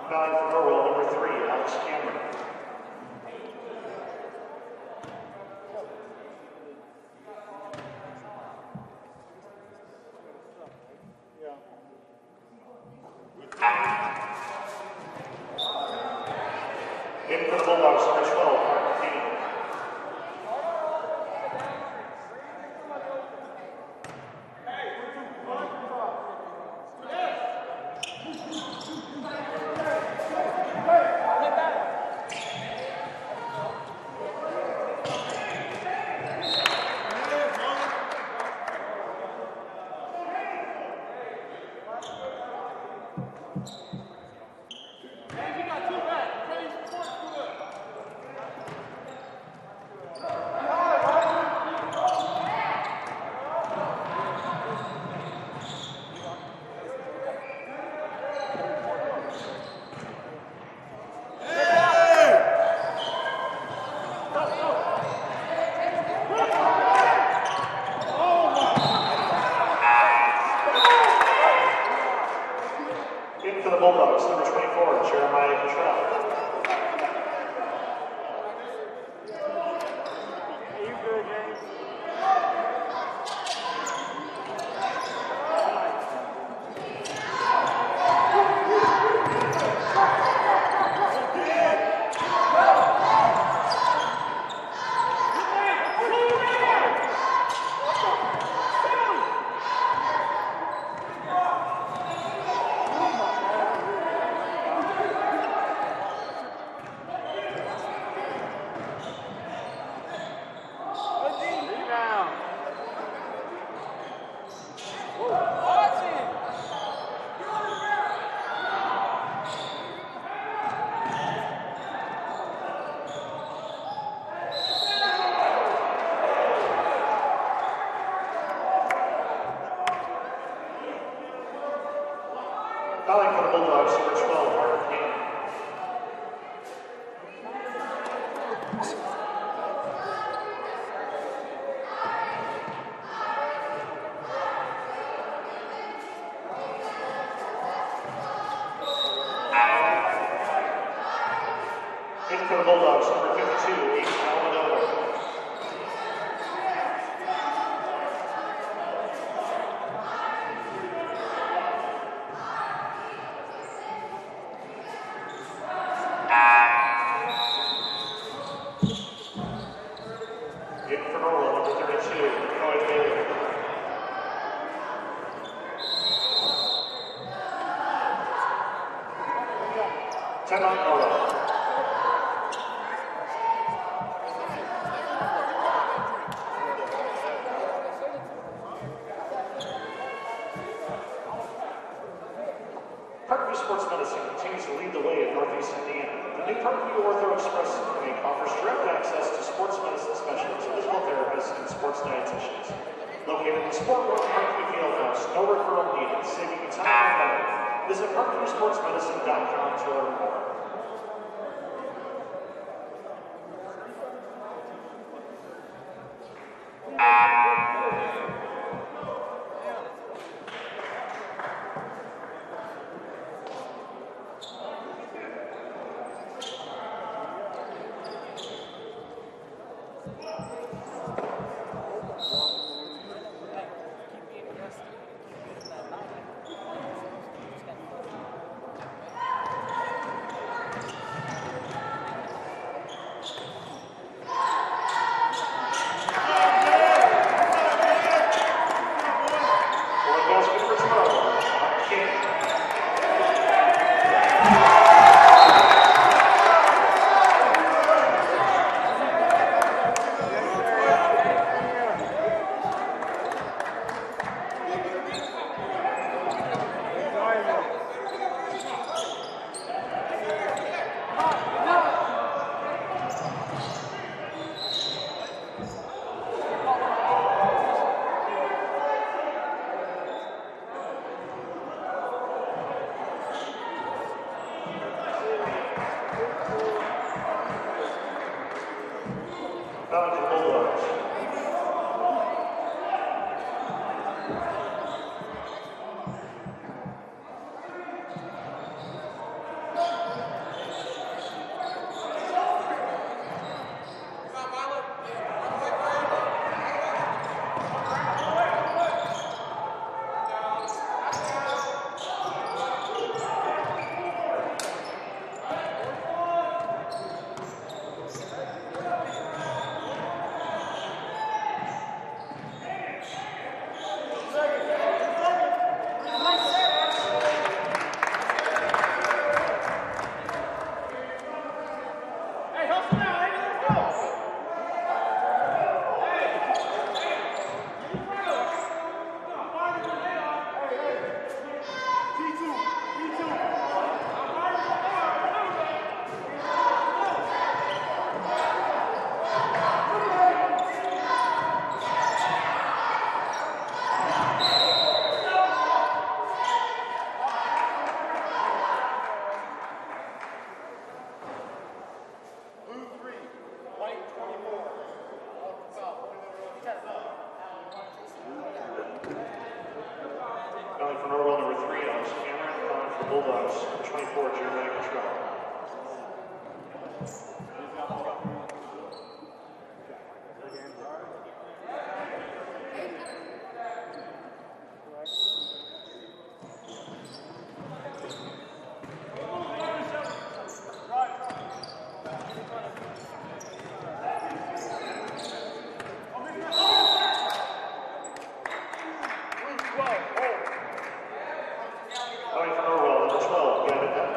Foul for Norwell, number 3, Alex Cameron. In for the Bulldogs, number 12, Mahoney. In for the Bulldogs, number 52, Ace Almadona. In for Norwell, number 32, Troy Bailey. Timeout Norwell. Parkview Sports Medicine continues to lead the way in Northeast Indiana. The new Parkview Ortho Express clinic offers direct access to sports medicine specialists, physical therapists, and sports dietitians. Located in Sport Road, Parkview Fieldhouse, no referral needed, saving you time and money. Visit ParkviewSportsMedicine.com to learn more. Calling for Norwell, number 3, Alex Cameron. Calling for Bulldogs, number 24, Jeremiah Cottrell. Calling for Norwell, number 12, Gavin Hutton.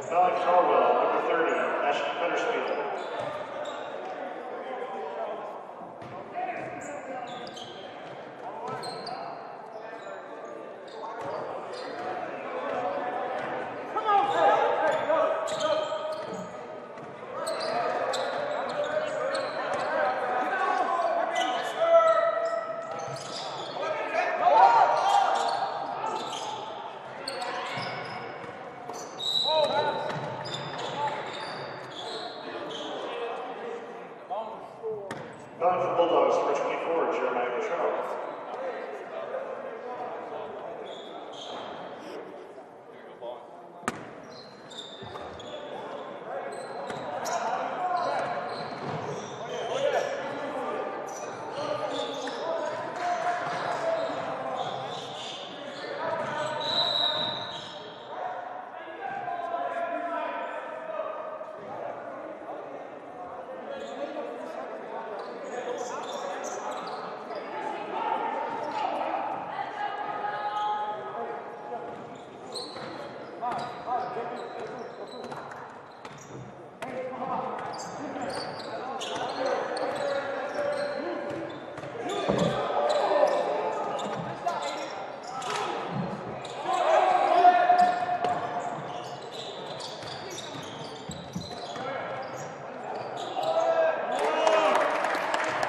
Fouling for Norwell, number 30, Ashton Fettersfield. Fouling for Bulldogs, number 24, Jeremiah Cottrell.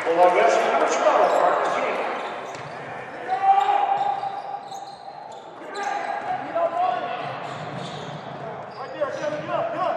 Well, I guess number 12, Marcus King. Right there, Kevin, get up, get up.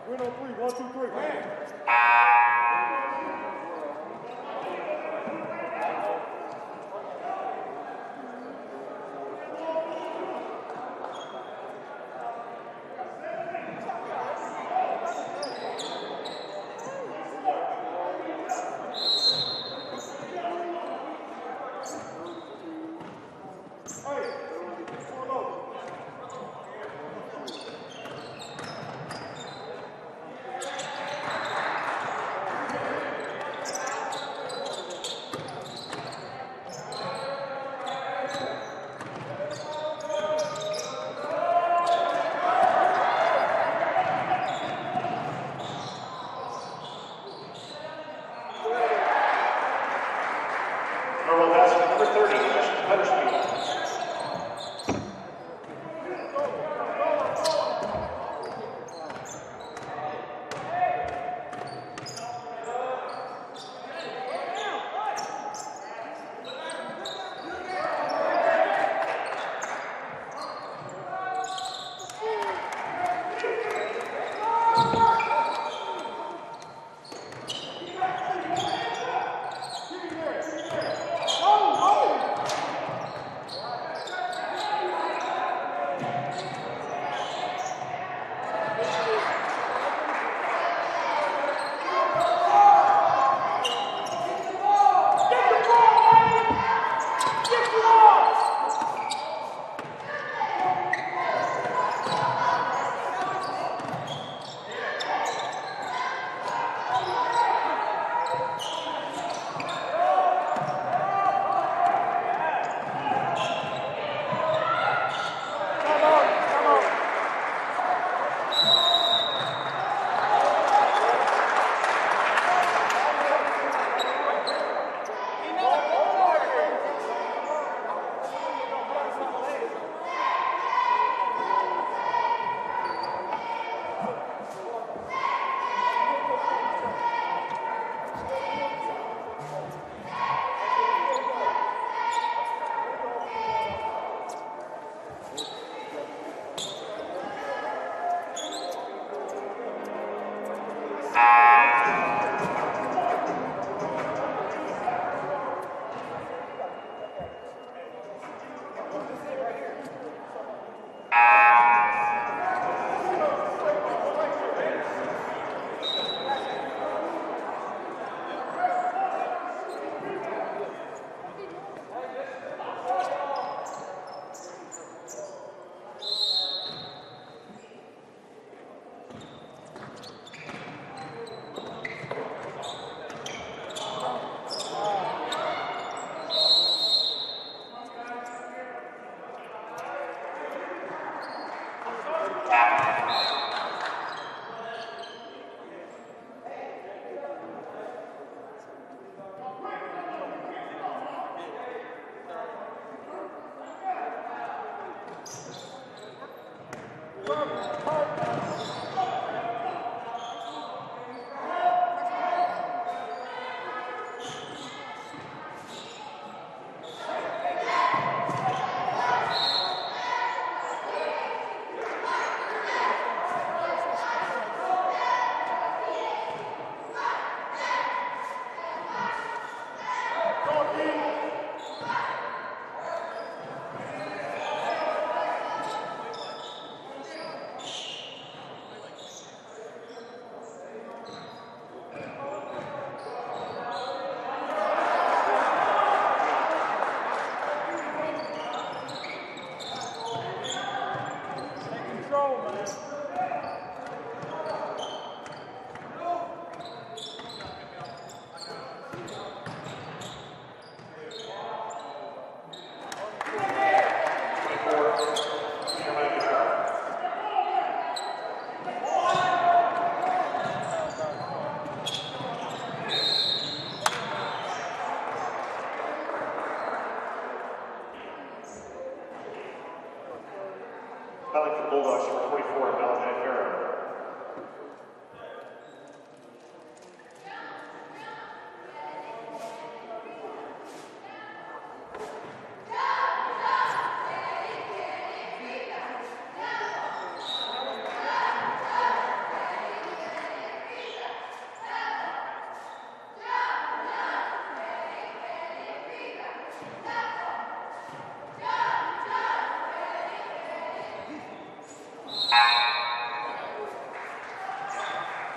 Win on three. 1, 2, 3.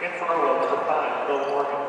In for Norwell, number 5, Bill Morgan.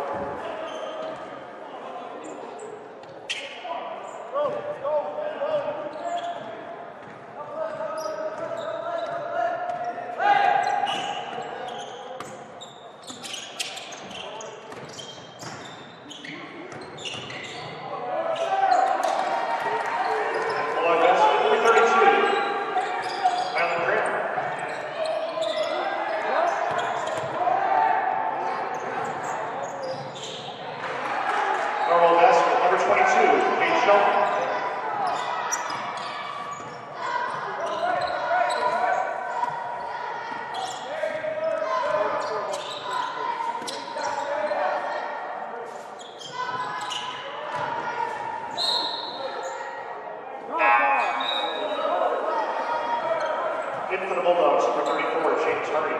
Norwell basket, number 22, Kate Shelton. In for the Bulldogs, number 34, James Hardy.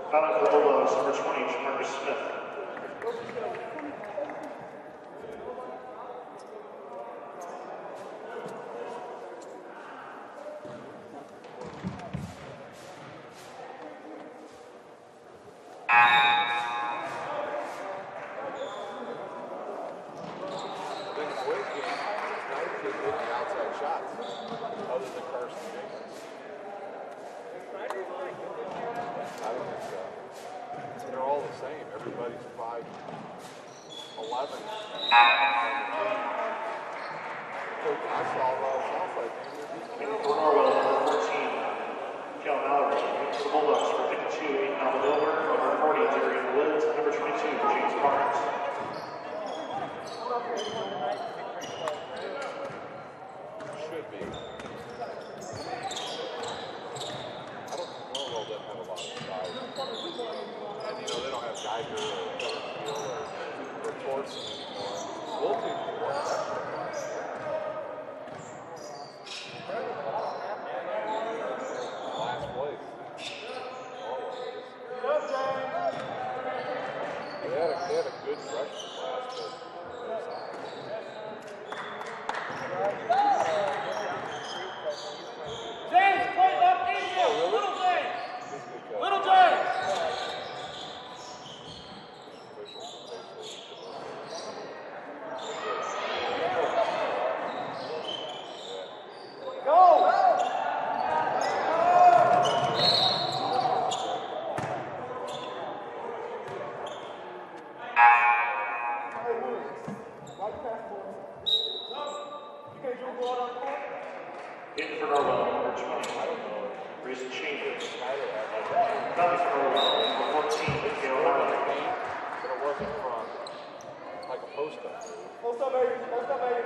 Foul for the Bulldogs, number 20, Jamarcus Smith. In for Norwell, number 20. Reason Chambers. Nothing for Norwell, number 14, Mikhail Mahoney. But it wasn't from like a post-up. Post up, baby. Post up, baby.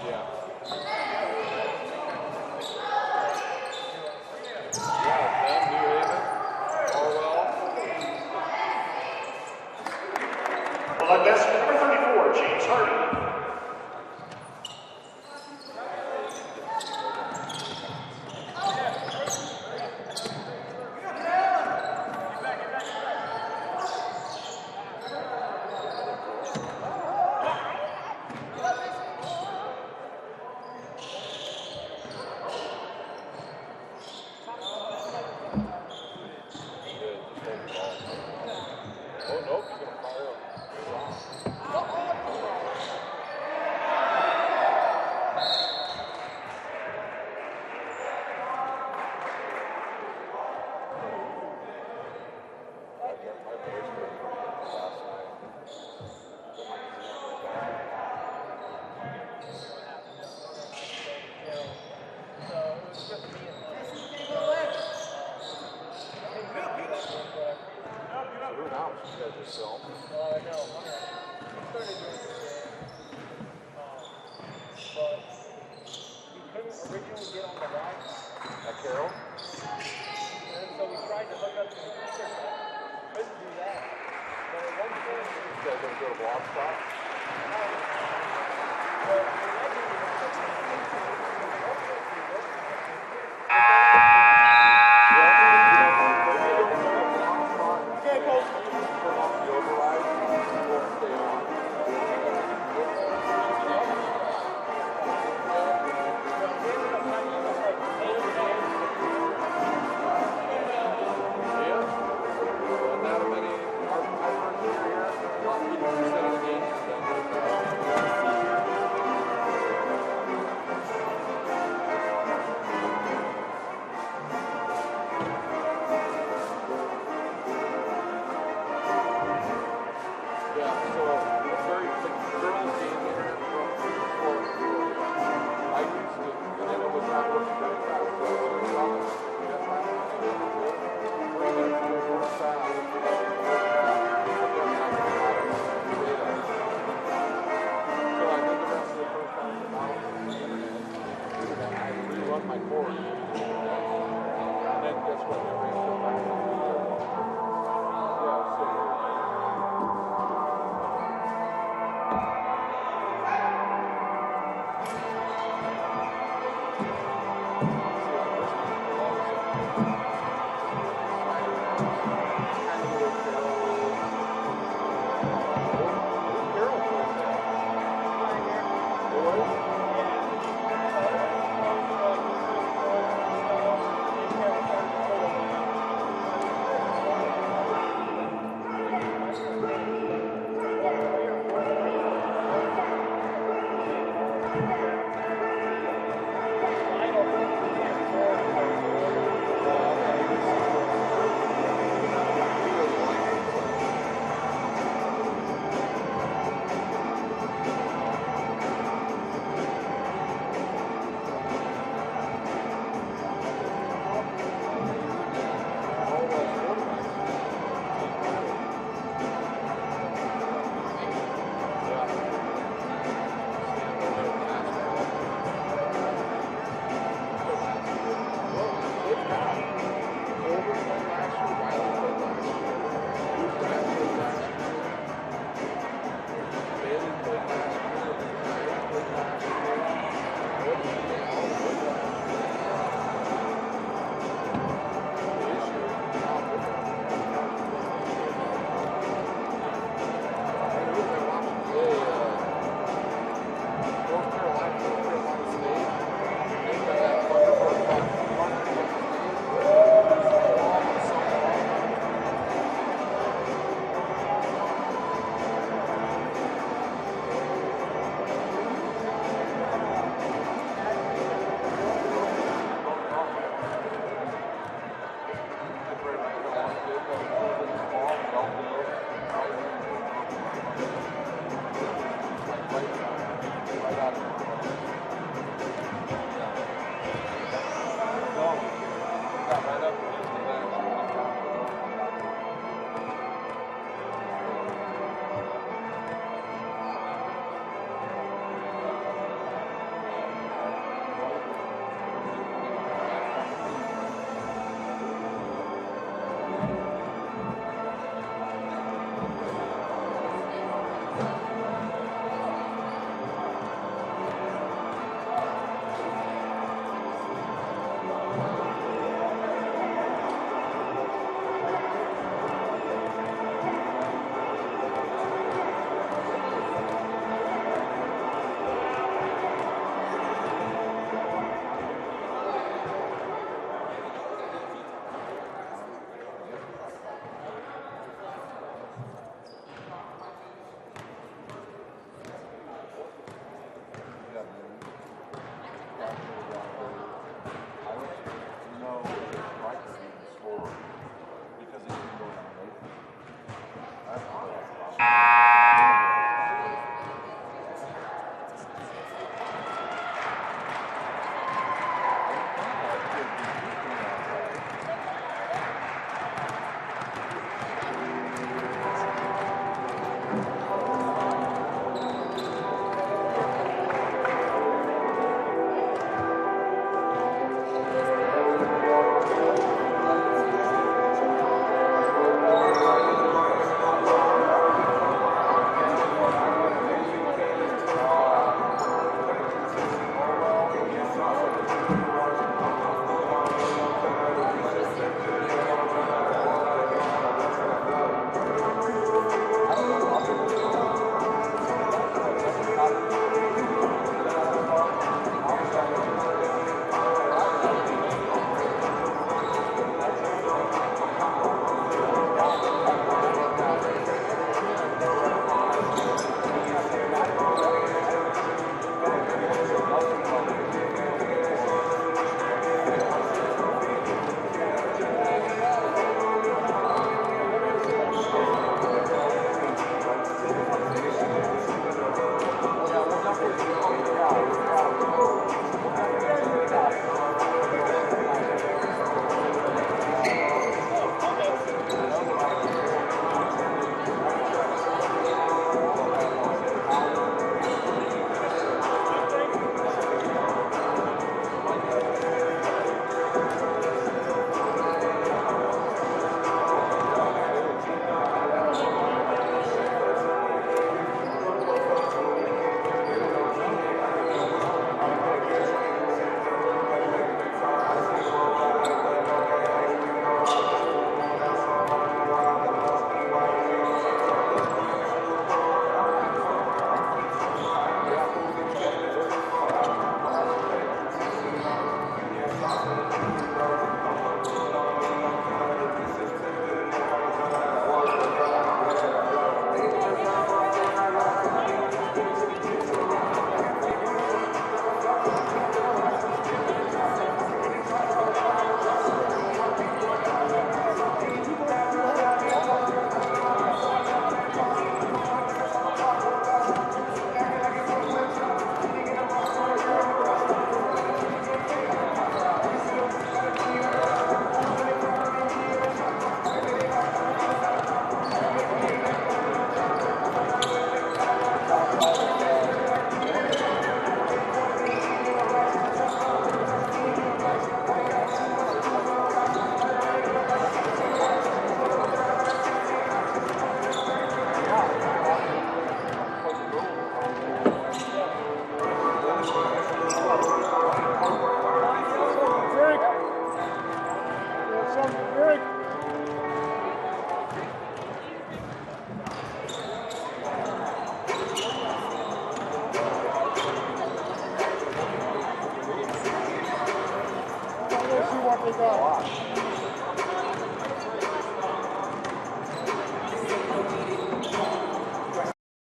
Yeah. New Haven, Norwell. Well, that best number 34, James Hardy.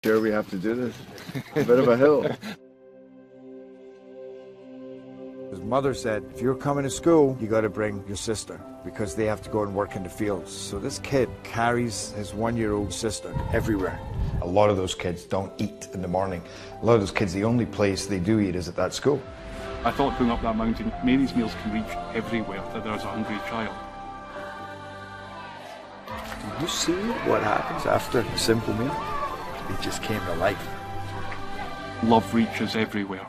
Sure, we have to do this. A bit of a hill. His mother said, if you're coming to school, you got to bring your sister because they have to go and work in the fields. So this kid carries his 1-year-old sister everywhere. A lot of those kids don't eat in the morning. A lot of those kids, the only place they do eat is at that school. I thought going up that mountain, Mary's meals can reach everywhere that there's a hungry child. Do you see what happens after a simple meal? It just came to life. Love reaches everywhere.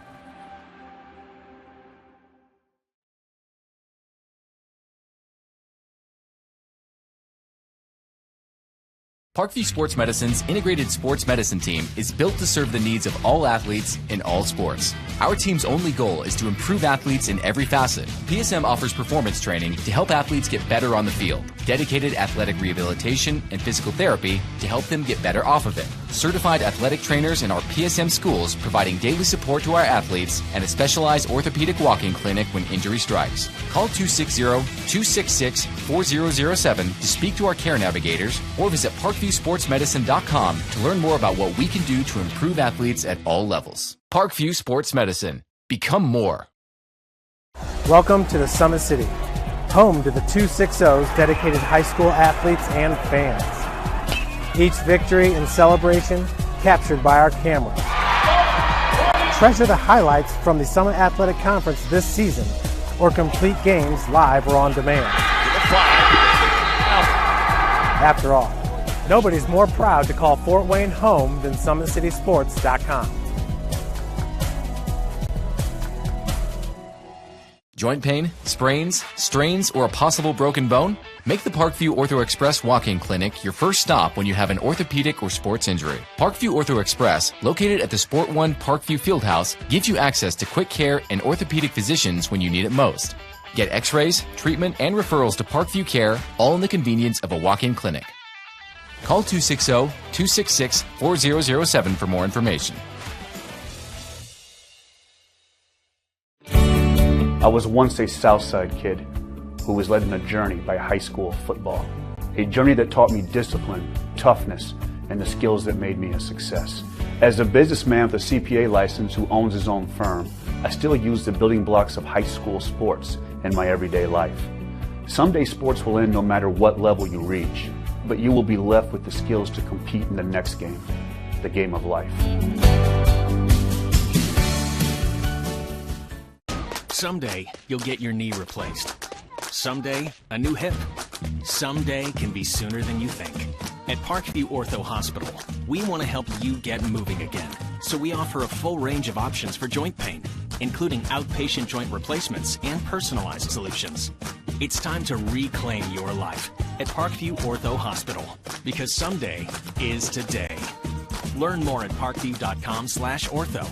Parkview Sports Medicine's integrated sports medicine team is built to serve the needs of all athletes in all sports. Our team's only goal is to improve athletes in every facet. PSM offers performance training to help athletes get better on the field, dedicated athletic rehabilitation and physical therapy to help them get better off of it, certified athletic trainers in our PSM schools providing daily support to our athletes, and a specialized orthopedic walking clinic when injury strikes. Call 260-266-4007 to speak to our care navigators or visit ParkviewSportsMedicine.com to learn more about what we can do to improve athletes at all levels. Parkview Sports Medicine. Become more. Welcome to the Summit City, home to the 260's dedicated high school athletes and fans. Each victory and celebration captured by our cameras. Treasure the highlights from the Summit Athletic Conference this season or complete games live or on demand. After all, nobody's more proud to call Fort Wayne home than SummitCitySports.com. Joint pain, sprains, strains, or a possible broken bone? Make the Parkview Ortho Express walk-in clinic your first stop when you have an orthopedic or sports injury. Parkview Ortho Express, located at the Sport One Parkview Fieldhouse, gives you access to quick care and orthopedic physicians when you need it most. Get x-rays, treatment, and referrals to Parkview Care, all in the convenience of a walk-in clinic. Call 260-266-4007 for more information. I was once a Southside kid who was led on a journey by high school football. A journey that taught me discipline, toughness, and the skills that made me a success. As a businessman with a CPA license who owns his own firm, I still use the building blocks of high school sports in my everyday life. Someday sports will end no matter what level you reach, but you will be left with the skills to compete in the next game, the game of life. Someday, you'll get your knee replaced. Someday, a new hip. Someday can be sooner than you think. At Parkview Ortho Hospital, we want to help you get moving again. So we offer a full range of options for joint pain, including outpatient joint replacements and personalized solutions. It's time to reclaim your life at Parkview Ortho Hospital, because someday is today. Learn more at parkview.com/ortho.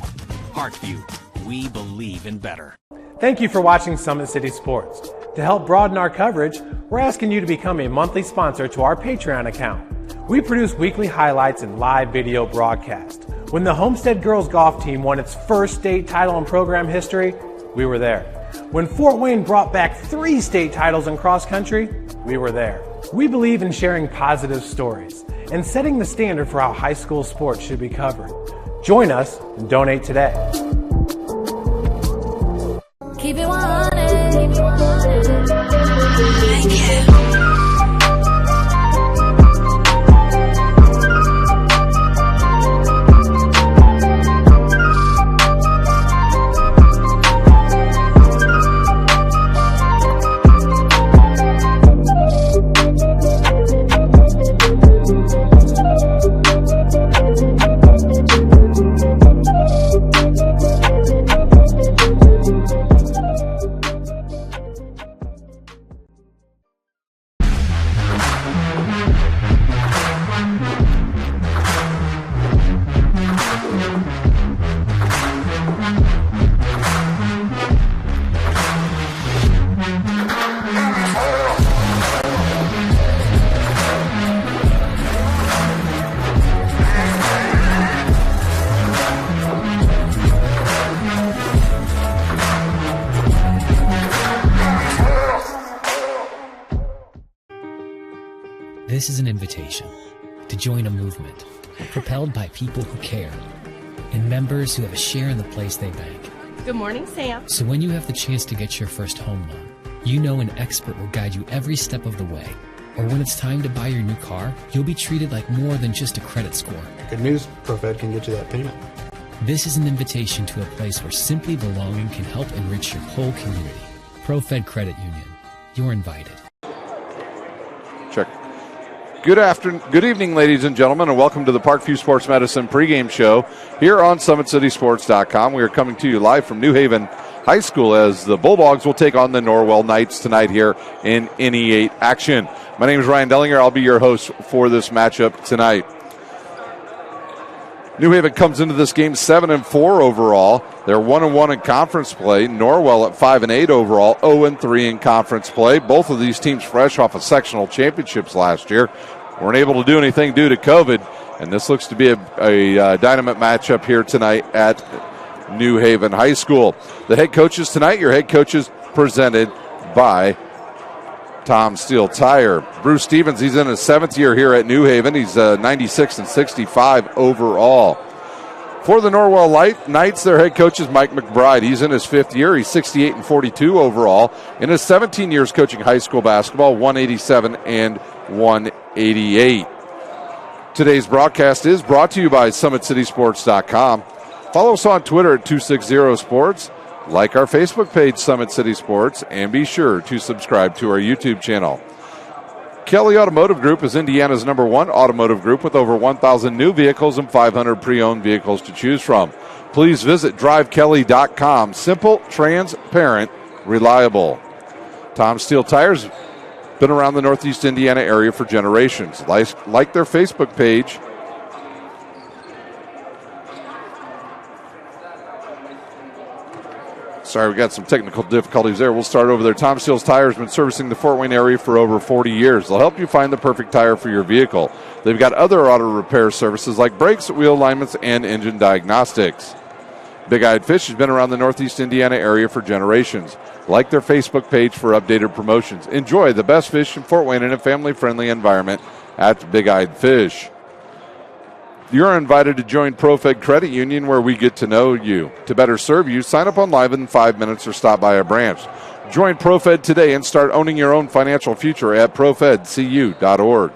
Parkview, we believe in better. Thank you for watching Summit City Sports. To help broaden our coverage, we're asking you to become a monthly sponsor to our Patreon account. We produce weekly highlights and live video broadcast. When the Homestead girls golf team won its first state title in program history, we were there. When Fort Wayne brought back 3 state titles in cross country, we were there. We believe in sharing positive stories and setting the standard for how high school sports should be covered. Join us and donate today. Keep it 100. Keep it 100. Thank you. This is an invitation to join a movement propelled by people who care, and members who have a share in the place they bank. Good morning, Sam. So when you have the chance to get your first home loan, you know an expert will guide you every step of the way. Or when it's time to buy your new car, you'll be treated like more than just a credit score. Good news, ProFed can get you that payment. This is an invitation to a place where simply belonging can help enrich your whole community. ProFed Credit Union. You're invited. Check. Good evening, ladies and gentlemen, and welcome to the Parkview Sports Medicine pregame show here on SummitCitySports.com. We are coming to you live from New Haven High School as the Bulldogs will take on the Norwell Knights tonight here in NE8 action. My name is Ryan Dellinger. I'll be your host for this matchup tonight. New Haven comes into this game 7-4 overall. They're 1-1 in conference play. Norwell at 5-8 overall, 0-3 in conference play. Both of these teams fresh off of sectional championships last year. Weren't able to do anything due to COVID, and this looks to be a dynamite matchup here tonight at New Haven High School. The head coaches tonight, your head coaches presented by Tom Steele Tire. Bruce Stevens, he's in his 7th year here at New Haven. He's 96 and 65 overall. For the Norwell Knights, their head coach is Mike McBride. He's in his 5th year. He's 68 and 42 overall. In his 17 years coaching high school basketball, 187 and 188. Today's broadcast is brought to you by SummitCitySports.com. Follow us on Twitter at 260sports. Like our Facebook page, Summit City Sports, and be sure to subscribe to our YouTube channel. Kelly Automotive Group is Indiana's #1 automotive group with over 1,000 new vehicles and 500 pre-owned vehicles to choose from. Please visit drivekelly.com. Simple, transparent, reliable. Tom Steele Tires, been around the Northeast Indiana area for generations. Like their Facebook page. Sorry, we got some technical difficulties there. We'll start over there. Tom Steele's Tires has been servicing the Fort Wayne area for over 40 years. They'll help you find the perfect tire for your vehicle. They've got other auto repair services like brakes, wheel alignments, and engine diagnostics. Big Eyed Fish has been around the Northeast Indiana area for generations. Like their Facebook page for updated promotions. Enjoy the best fish in Fort Wayne in a family-friendly environment at Big Eyed Fish. You're invited to join ProFed Credit Union, where we get to know you. To better serve you, sign up online in 5 minutes or stop by a branch. Join ProFed today and start owning your own financial future at profedcu.org.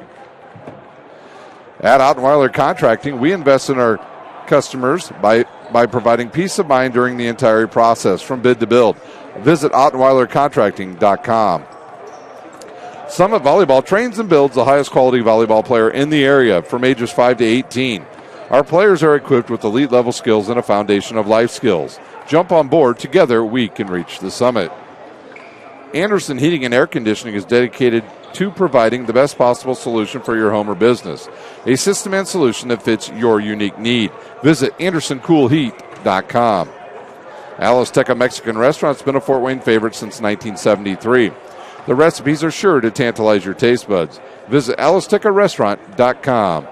At Ottenweiler Contracting, we invest in our customers by providing peace of mind during the entire process, from bid to build. Visit OttenweilerContracting.com. Summit Volleyball trains and builds the highest quality volleyball player in the area from ages 5 to 18. Our players are equipped with elite level skills and a foundation of life skills. Jump on board. Together we can reach the summit. Anderson Heating and Air Conditioning is dedicated to providing the best possible solution for your home or business. A system and solution that fits your unique need. Visit AndersonCoolHeat.com. Alisteca Mexican Restaurant's been a Fort Wayne favorite since 1973. The recipes are sure to tantalize your taste buds. Visit AlistecaRestaurant.com.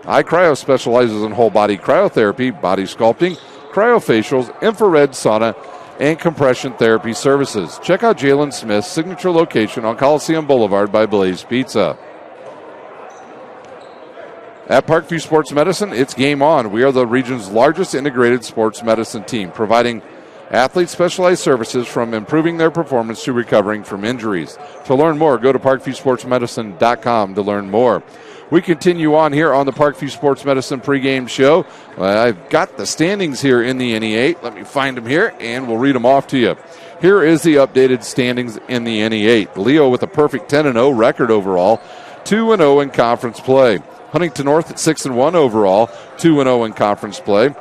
iCryo specializes in whole body cryotherapy, body sculpting, cryofacials, infrared sauna, and compression therapy services. Check out Jalen Smith's signature location on Coliseum Boulevard by Blaze Pizza. At Parkview Sports Medicine, it's game on. We are the region's largest integrated sports medicine team, providing athletes specialized services from improving their performance to recovering from injuries. To learn more, go to parkviewsportsmedicine.com to learn more. We continue on here on the Parkview Sports Medicine pregame show. I've got the standings here in the NE8. Let me find them here, and we'll read them off to you. Here is the updated standings in the NE8. Leo with a perfect 10-0 record overall, 2-0 in conference play. Huntington North at 6-1 overall, 2-0 in conference play.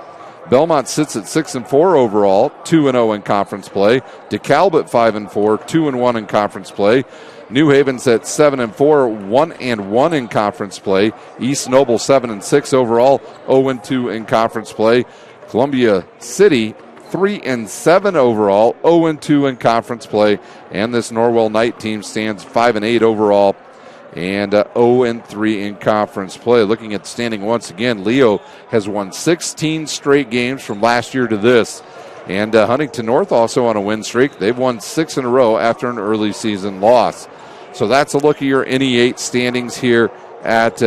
Belmont sits at 6-4 overall, 2-0 in conference play. DeKalb at 5-4, 2-1 in conference play. New Haven's at 7-4, 1-1 in conference play. East Noble 7-6 overall, 0-2 in conference play. Columbia City 3-7 overall, 0-2 in conference play. And this Norwell Knight team stands 5-8 overall and 0-3 in conference play. Looking at the standing once again, Leo has won 16 straight games from last year to this. And Huntington North also on a win streak. They've won 6 in a row after an early season loss. So that's a look at your NE8 standings here at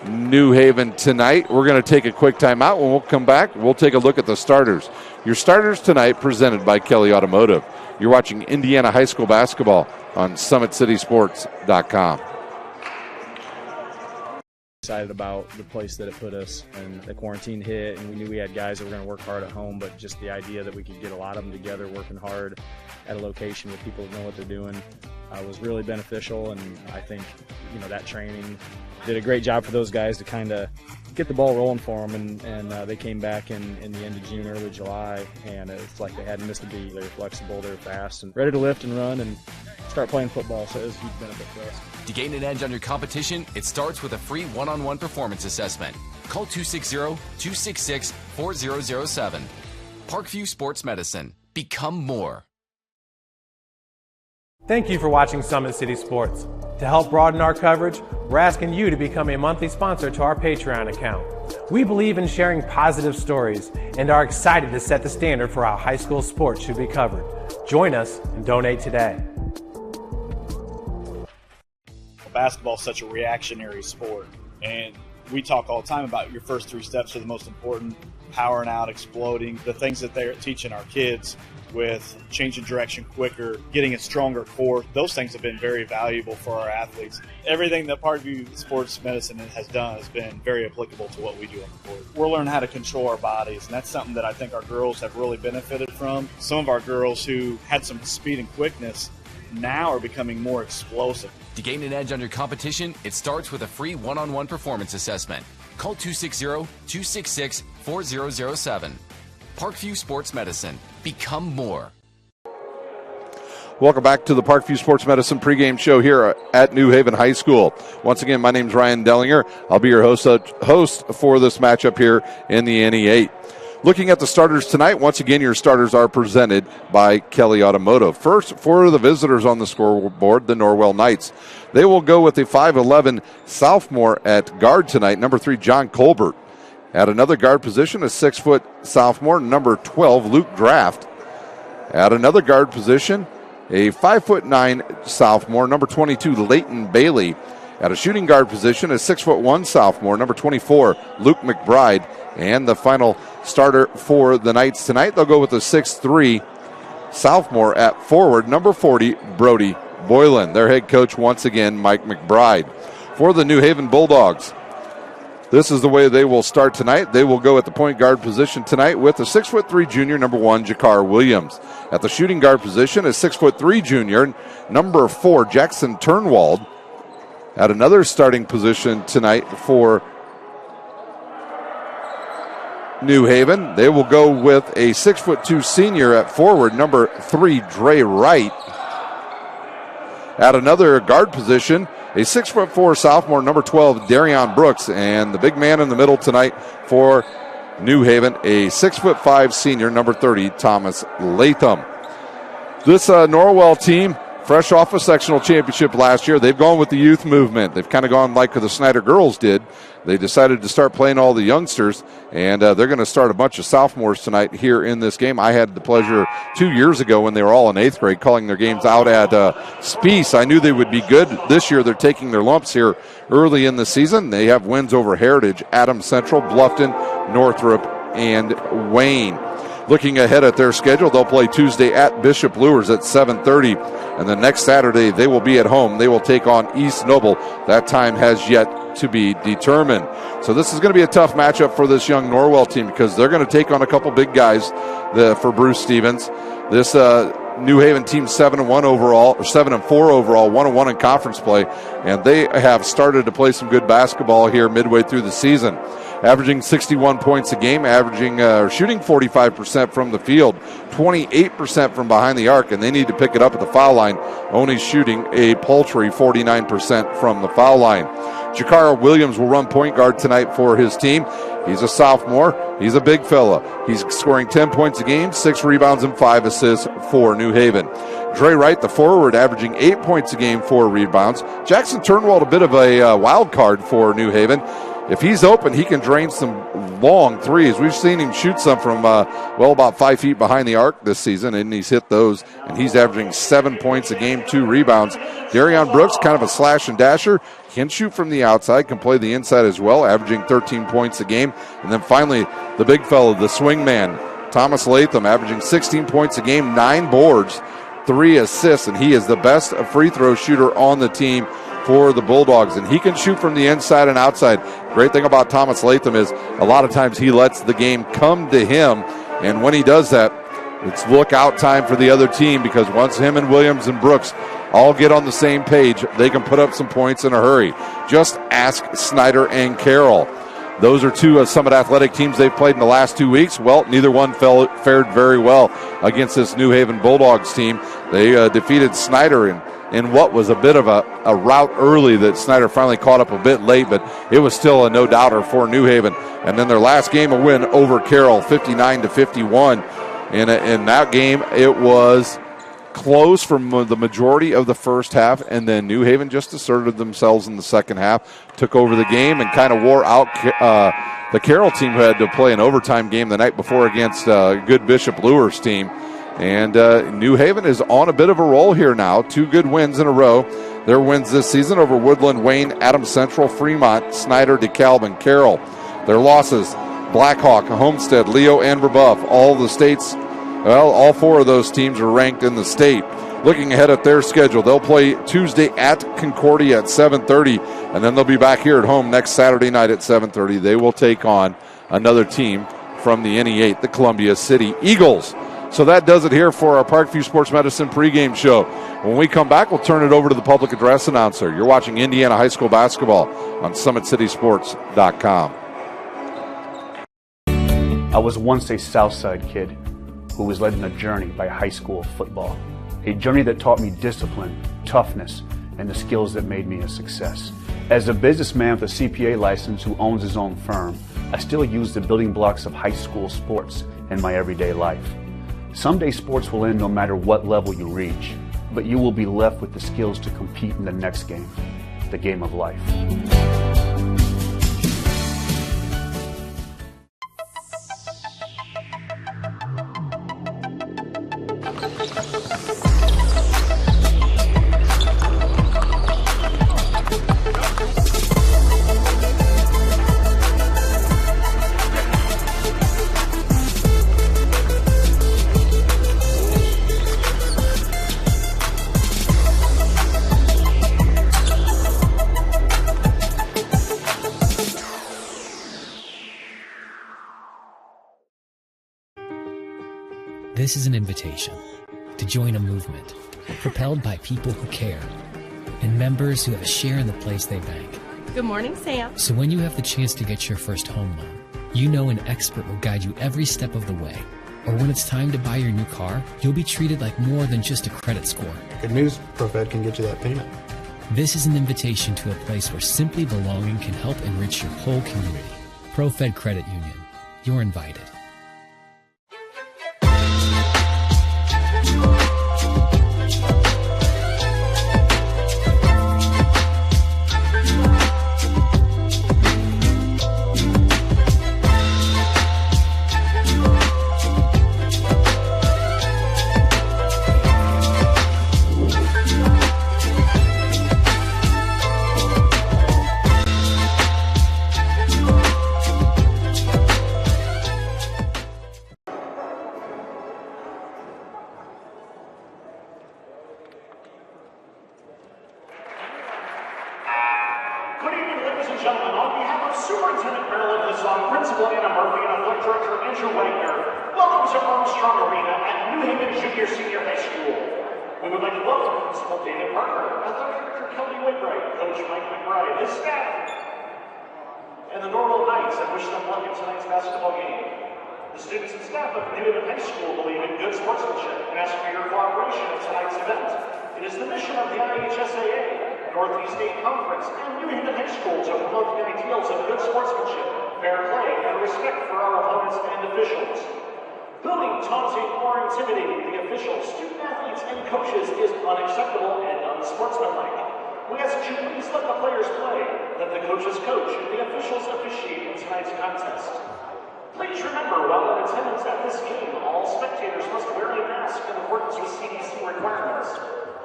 New Haven tonight. We're going to take a quick timeout. When we'll come back, we'll take a look at the starters. Your starters tonight presented by Kelly Automotive. You're watching Indiana High School basketball on SummitCitySports.com. Excited about the place that it put us, and the quarantine hit, and we knew we had guys that were going to work hard at home, but just the idea that we could get a lot of them together working hard at a location with people that know what they're doing was really beneficial. And I think that training did a great job for those guys to kind of get the ball rolling for them, and they came back in the end of June, early July, and it's like they hadn't missed a beat. They were flexible, they were fast, and ready to lift and run and start playing football, so it was a huge benefit for us. To gain an edge on your competition, it starts with a free one-on-one performance assessment. Call 260-266-4007. Parkview Sports Medicine. Become more. Thank you for watching Summit City Sports. To help broaden our coverage, we're asking you to become a monthly sponsor to our Patreon account. We believe in sharing positive stories and are excited to set the standard for how high school sports should be covered. Join us and donate today. Basketball is such a reactionary sport, and we talk all the time about your first 3 steps are the most important: powering out, exploding, the things that they're teaching our kids with changing direction quicker, getting a stronger core. Those things have been very valuable for our athletes. Everything that Parkview Sports Medicine has done has been very applicable to what we do on the court. We're learning how to control our bodies, and that's something that I think our girls have really benefited from. Some of our girls who had some speed and quickness now are becoming more explosive. To gain an edge on your competition, it starts with a free one-on-one performance assessment. Call 260-266-4007. Parkview Sports Medicine. Become more. Welcome back to the Parkview Sports Medicine pregame show here at New Haven High School. Once again, my name is Ryan Dellinger. I'll be your host for this matchup here in the NE8. Looking at the starters tonight, once again, your starters are presented by Kelly Automotive. First, for the visitors on the scoreboard, the Norwell Knights. They will go with a 5'11 sophomore at guard tonight, number 3, John Colbert. At another guard position, a 6-foot sophomore, number 12, Luke Draft. At another guard position, a 5'9 sophomore, number 22, Leighton Bailey. At a shooting guard position, a 6'1 sophomore, number 24, Luke McBride. And the final starter for the Knights tonight, they'll go with a 6'3 sophomore at forward, number 40, Brody Boylan. Their head coach, once again, Mike McBride. For the New Haven Bulldogs, this is the way they will start tonight. They will go at the point guard position tonight with a 6'3 junior, number 1, Jakar Williams. At the shooting guard position, a 6'3 junior, number 4, Jackson Turnwald. At another starting position tonight for New Haven, they will go with a 6'2 senior at forward, number 3, Dre Wright. At another guard position, a 6'4 sophomore, number 12, Darion Brooks. And the big man in the middle tonight for New Haven, a 6'5 senior, number 30, Thomas Latham. This Norwell team, fresh off a sectional championship last year, they've gone with the youth movement. They've kind of gone like the Snyder girls did. They decided to start playing all the youngsters, and they're going to start a bunch of sophomores tonight here in this game. I had the pleasure 2 years ago when they were all in 8th grade calling their games out at Spiece. I knew they would be good. This year they're taking their lumps here early in the season. They have wins over Heritage, Adams Central, Bluffton, Northrop, and Wayne. Looking ahead at their schedule, they'll play Tuesday at Bishop Luers at 7:30, and the next Saturday they will be at home. They will take on East Noble. That time has yet to be determined. So this is going to be a tough matchup for this young Norwell team because they're going to take on a couple big guys for Bruce Stevens. This New Haven team 7-1 overall, or 7-4 overall, 1-1 in conference play, and they have started to play some good basketball here midway through the season. Averaging 61 points a game, shooting 45% from the field, 28% from behind the arc, and they need to pick it up at the foul line, only shooting a paltry 49% from the foul line. Jakar Williams will run point guard tonight for his team. He's a sophomore. He's a big fella. He's scoring 10 points a game, 6 rebounds, and 5 assists for New Haven. Dre Wright, the forward, averaging 8 points a game, 4 rebounds. Jackson Turnwald, a bit of a wild card for New Haven. if he's open, he can drain some long threes. We've seen him shoot some from, about 5 feet behind the arc this season, and he's hit those, and he's averaging 7 points a game, 2 rebounds. Darion Brooks, kind of a slash and dasher, can shoot from the outside, can play the inside as well, averaging 13 points a game. And then finally, the big fellow, the swing man, Thomas Latham, averaging 16 points a game, 9 boards, 3 assists, and he is the best free throw shooter on the team for the Bulldogs, and he can shoot from the inside and outside. Great thing about Thomas Latham is a lot of times he lets the game come to him, and when he does that, it's lookout time for the other team, because once him and Williams and Brooks all get on the same page, they can put up some points in a hurry. Just ask Snyder and Carroll. Those are two Summit Athletic teams they've played in the last 2 weeks. Well, neither one fared very well against this New Haven Bulldogs team. They defeated Snyder in what was a bit of a rout early that Snyder finally caught up a bit late, but it was still a no-doubter for New Haven. And then their last game, a win over Carroll, 59-51. In that game, it was close from the majority of the first half, and then New Haven just asserted themselves in the second half, took over the game, and kind of wore out the Carroll team, who had to play an overtime game the night before against good Bishop Luers team. And New Haven is on a bit of a roll here now. 2 good wins in a row. Their wins this season over Woodland, Wayne, Adams Central, Fremont, Snyder, DeKalb, and Carroll. Their losses, Blackhawk, Homestead, Leo, and Brebeuf. All 4 of those teams are ranked in the state. Looking ahead at their schedule, they'll play Tuesday at Concordia at 7:30, and then they'll be back here at home next Saturday night at 7:30. They will take on another team from the NE8, the Columbia City Eagles. So that does it here for our Parkview Sports Medicine pregame show. When we come back, we'll turn it over to the public address announcer. You're watching Indiana High School basketball on SummitCitySports.com. I was once a Southside kid who was led on a journey by high school football. A journey that taught me discipline, toughness, and the skills that made me a success. As a businessman with a CPA license who owns his own firm, I still use the building blocks of high school sports in my everyday life. Someday sports will end no matter what level you reach, but you will be left with the skills to compete in the next game, the game of life. This is an invitation to join a movement propelled by people who care and members who have a share in the place they bank. Good morning, Sam. So when you have the chance to get your first home loan, you know an expert will guide you every step of the way. Or when it's time to buy your new car, you'll be treated like more than just a credit score. Good news, ProFed can get you that payment. This is an invitation to a place where simply belonging can help enrich your whole community. ProFed Credit Union. You're invited. Coaches is unacceptable and unsportsmanlike. We ask you please let the players play. that the coaches coach and the officials officiate in tonight's contest. Please remember, while in attendance at this game, all spectators must wear a mask in accordance with CDC requirements.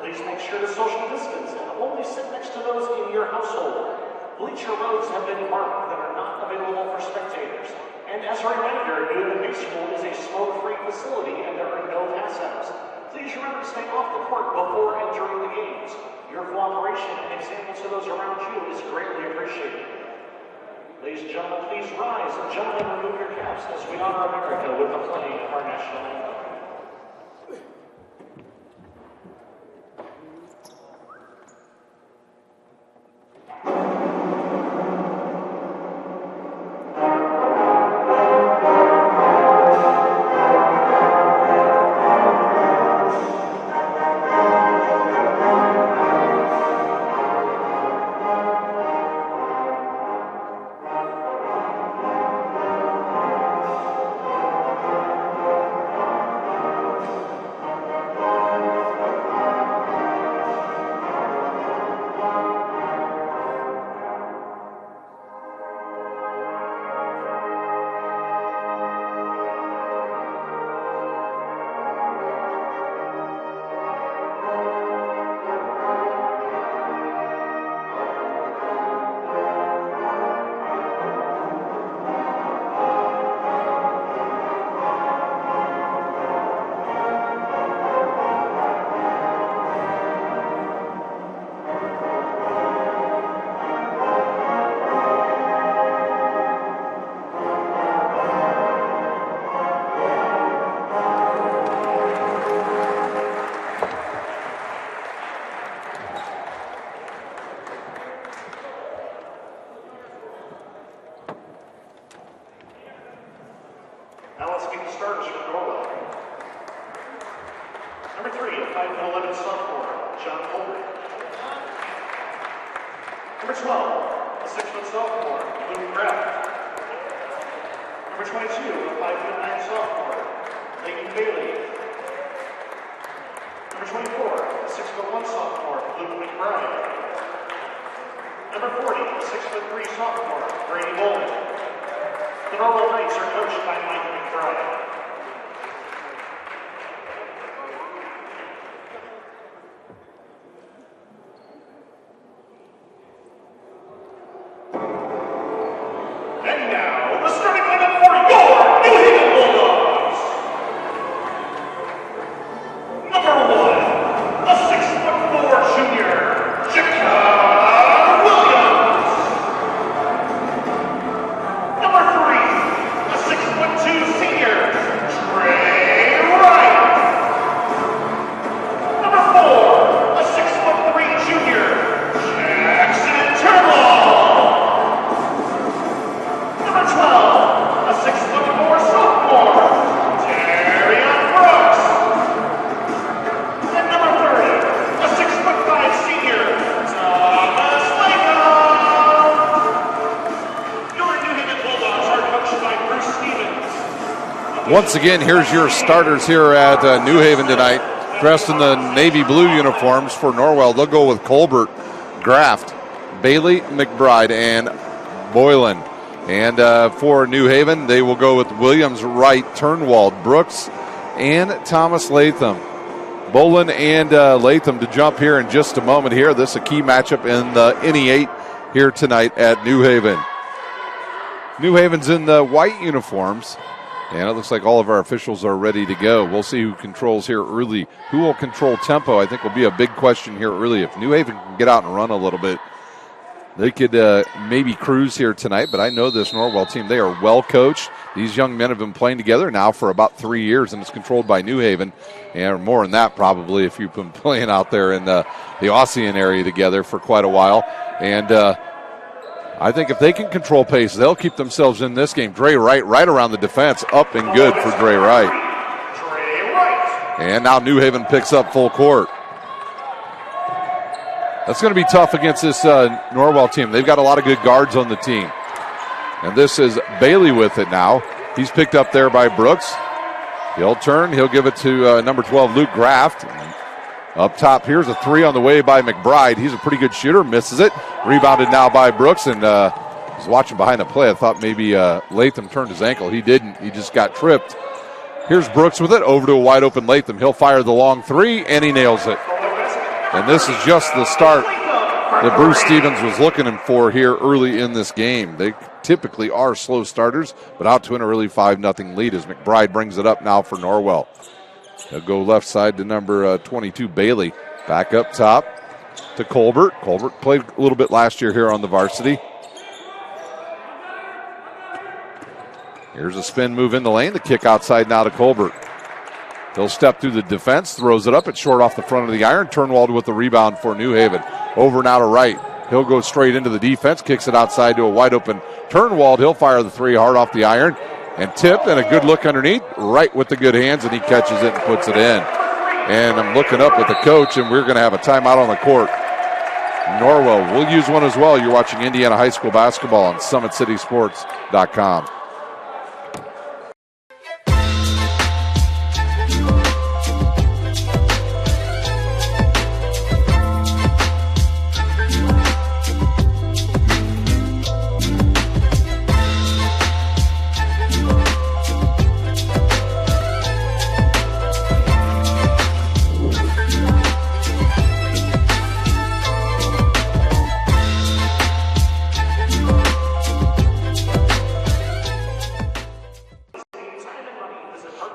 Please make sure to social distance and only sit next to those in your household. Bleacher rows have been marked that are not available for spectators. And as a reminder, New High School is a smoke-free facility and there are no pass-outs. Please remember to stay off the court before and during the games. Your cooperation and example to those around you is greatly appreciated. Ladies and gentlemen, please rise, and gentlemen, remove your caps as we honor America with the playing of our national anthem. Now let's meet the starters for Norwell. Number 3, a 5'11" sophomore, John Colbert. Number 12, a 6' sophomore, Luke Kraft. Number 22, a 5'9" sophomore, Leighton Bailey. Number 24, a 6'1" sophomore, Luke McBride. Number 40, a 6'3" sophomore, Brady Bowman. The Norwell Knights are coached by Mike McBride. And now, the starting lineup for your New Haven Bulldogs. Number 1, a 6'4" junior, Jakar Williams. Number 3, a 6'2" senior, Trey Wright. Number 4, a 6'3" junior, Jackson Turnbull. Number 12, a 6'4" sophomore, Darian Brooks. And number 30, a 6'5" senior, Thomas Latham. Your New Haven Bulldogs are coached by Bruce Stevens. Once again, here's your starters here at New Haven tonight, dressed in the navy blue uniforms for Norwell. They'll go with Colbert, Graft, Bailey, McBride, and Boylan. And for New Haven, they will go with Williams, Wright, Turnwald, Brooks, and Thomas Latham. Boylan and Latham to jump here in just a moment here. This is a key matchup in the NE8 here tonight at New Haven. New Haven's in the white uniforms, and it looks like all of our officials are ready to go. We'll see who controls here early. Who will control tempo, I think, will be a big question here early. If New Haven can get out and run a little bit, they could maybe cruise here tonight, but I know this Norwell team. They are well coached. These young men have been playing together now for about 3 years, and it's controlled by New Haven, and more than that probably if you've been playing out there in the Ossian area together for quite a while. And I think if they can control pace, they'll keep themselves in this game. Dre Wright right around the defense, up and good for Dre Wright. And now New Haven picks up full court. That's going to be tough against this Norwell team. They've got a lot of good guards on the team. And this is Bailey with it now. He's picked up there by Brooks. He'll turn. He'll give it to number 12, Luke Graft. Up top, here's a three on the way by McBride. He's a pretty good shooter, misses it. Rebounded now by Brooks, and was watching behind the play. I thought maybe Latham turned his ankle. He didn't. He just got tripped. Here's Brooks with it, over to a wide open Latham. He'll fire the long three, and he nails it. And this is just the start that Bruce Stevens was looking for here early in this game. They typically are slow starters, but out to an early 5-0 lead as McBride brings it up now for Norwell. They'll go left side to number 22, Bailey. Back up top to Colbert. Colbert played a little bit last year here on the varsity. Here's a spin move in the lane. The kick outside now to Colbert. He'll step through the defense, throws it up. It's short off the front of the iron. Turnwald with the rebound for New Haven. Over now to right. He'll go straight into the defense, kicks it outside to a wide open Turnwald. He'll fire the three hard off the iron. And tipped, and a good look underneath, right with the good hands, and he catches it and puts it in. And I'm looking up at the coach, and we're going to have a timeout on the court. Norwell will use one as well. You're watching Indiana High School basketball on SummitCitySports.com.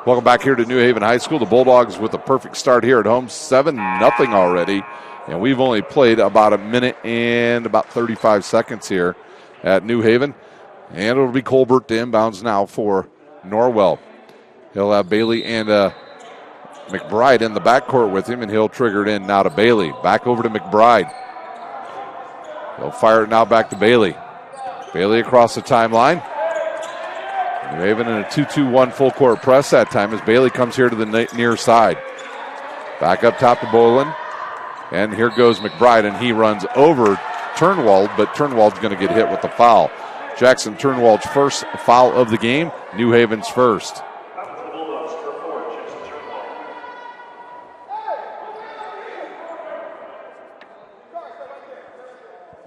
Welcome back here to New Haven High School. The Bulldogs with a perfect start here at home, 7-0 already. And we've only played about a minute and about 35 seconds here at New Haven. And it'll be Colbert to inbounds now for Norwell. He'll have Bailey and McBride in the backcourt with him, and he'll trigger it in now to Bailey. Back over to McBride. He'll fire it now back to Bailey. Bailey across the timeline. New Haven in a 2-2-1 full court press that time as Bailey comes here to the near side. Back up top to Bolin. And here goes McBride, and he runs over Turnwald, but Turnwald's going to get hit with the foul. Jackson Turnwald's first foul of the game, New Haven's first.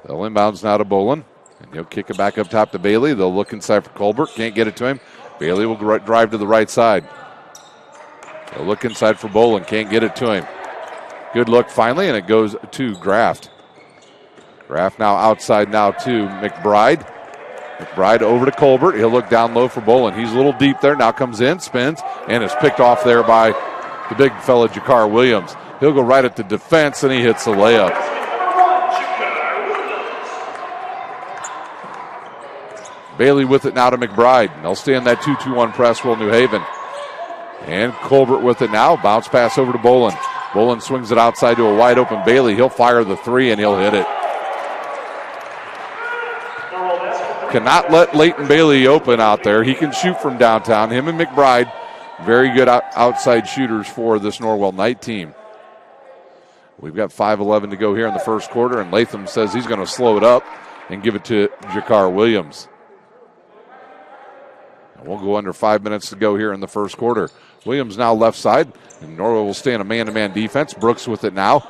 They'll inbounds now to Bolin. And he'll kick it back up top to Bailey. They'll look inside for Colbert. Can't get it to him. Bailey will drive to the right side. They'll look inside for Bolin. Can't get it to him. Good look finally, and it goes to Graft. Graft now outside now to McBride. McBride over to Colbert. He'll look down low for Bolin. He's a little deep there. Now comes in, spins, and is picked off there by the big fella, Jakar Williams. He'll go right at the defense, and he hits the layup. Bailey with it now to McBride. They'll stay in that 2-2-1 press, will New Haven. And Colbert with it now. Bounce pass over to Bolin. Bolin swings it outside to a wide open Bailey. He'll fire the three, and he'll hit it. Cannot let Leighton Bailey open out there. He can shoot from downtown. Him and McBride, very good outside shooters for this Norwell Knight team. We've got 5:11 to go here in the first quarter, and Latham says he's going to slow it up and give it to Jakar Williams. We'll go under 5 minutes to go here in the first quarter. Williams now left side, and Norwell will stay in a man-to-man defense. Brooks with it now.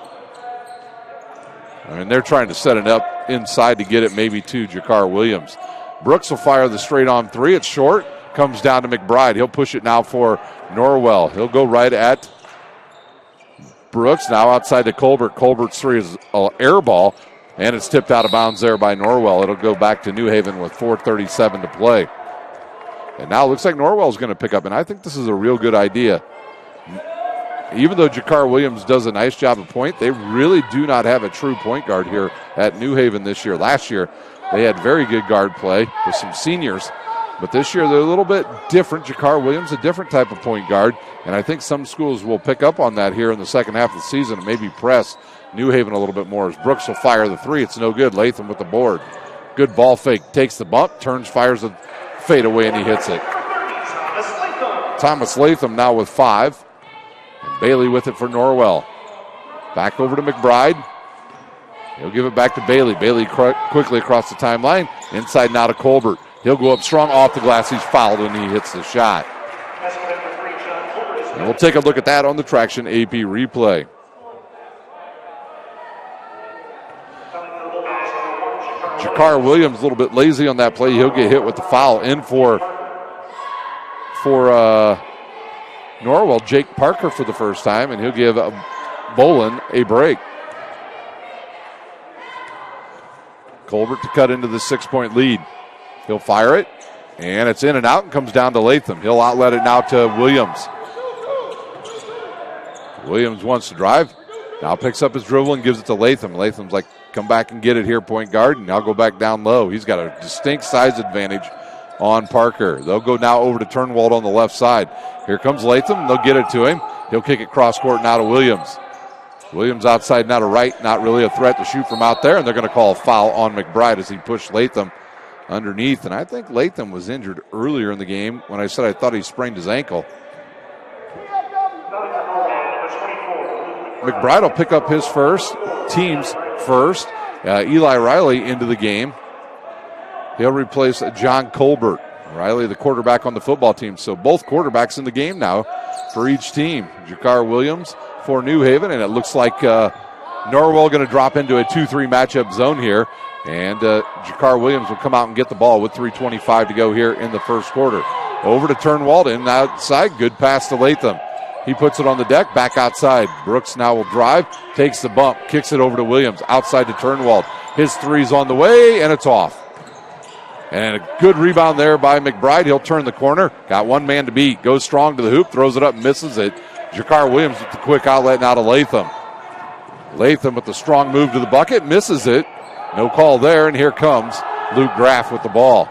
I mean, they're trying to set it up inside to get it maybe to Jakar Williams. Brooks will fire the straight-on three. It's short. Comes down to McBride. He'll push it now for Norwell. He'll go right at Brooks. Now outside to Colbert. Colbert's three is an air ball, and it's tipped out of bounds there by Norwell. It'll go back to New Haven with 4:37 to play. And now it looks like Norwell's going to pick up, and I think this is a real good idea. Even though Jakar Williams does a nice job at point, they really do not have a true point guard here at New Haven this year. Last year, they had very good guard play with some seniors, but this year they're a little bit different. Jakar Williams, a different type of point guard, and I think some schools will pick up on that here in the second half of the season and maybe press New Haven a little bit more as Brooks will fire the three. It's no good. Latham with the board. Good ball fake. Takes the bump, turns, fires a fade away, and he hits it. Thomas Latham now with 5. And Bailey with it for Norwell. Back over to McBride. He'll give it back to Bailey. Bailey quickly across the timeline. Inside now to Colbert. He'll go up strong off the glass. He's fouled, and he hits the shot. And we'll take a look at that on the Traction AP replay. Jakar Williams a little bit lazy on that play. He'll get hit with the foul in for Norwell, Jake Parker for the first time, and he'll give Bolin a break. Colbert to cut into the 6-point lead. He'll fire it, and it's in and out and comes down to Latham. He'll outlet it now to Williams. Williams wants to drive. Now picks up his dribble and gives it to Latham. Latham's like, come back and get it here, point guard, and I'll go back down low. He's got a distinct size advantage on Parker. They'll go now over to Turnwald on the left side. Here comes Latham. They'll get it to him. He'll kick it cross court now to Williams. Williams outside now to right. Not really a threat to shoot from out there, and they're going to call a foul on McBride as he pushed Latham underneath. And I think Latham was injured earlier in the game when I said I thought he sprained his ankle. McBride will pick up his team's first. Eli Riley into the game. He'll replace John Colbert. Riley, the quarterback on the football team. So both quarterbacks in the game now for each team. Jakar Williams for New Haven, and it looks like Norwell going to drop into a 2-3 matchup zone here. And Jakar Williams will come out and get the ball with 3:25 to go here in the first quarter. Over to Turnwald, in outside. Good pass to Latham. He puts it on the deck, back outside. Brooks now will drive, takes the bump, kicks it over to Williams, outside to Turnwald. His three's on the way, and it's off. And a good rebound there by McBride. He'll turn the corner. Got one man to beat. Goes strong to the hoop, throws it up, misses it. Jakar Williams with the quick outlet now to Latham. Latham with the strong move to the bucket, misses it. No call there, and here comes Luke Graff with the ball.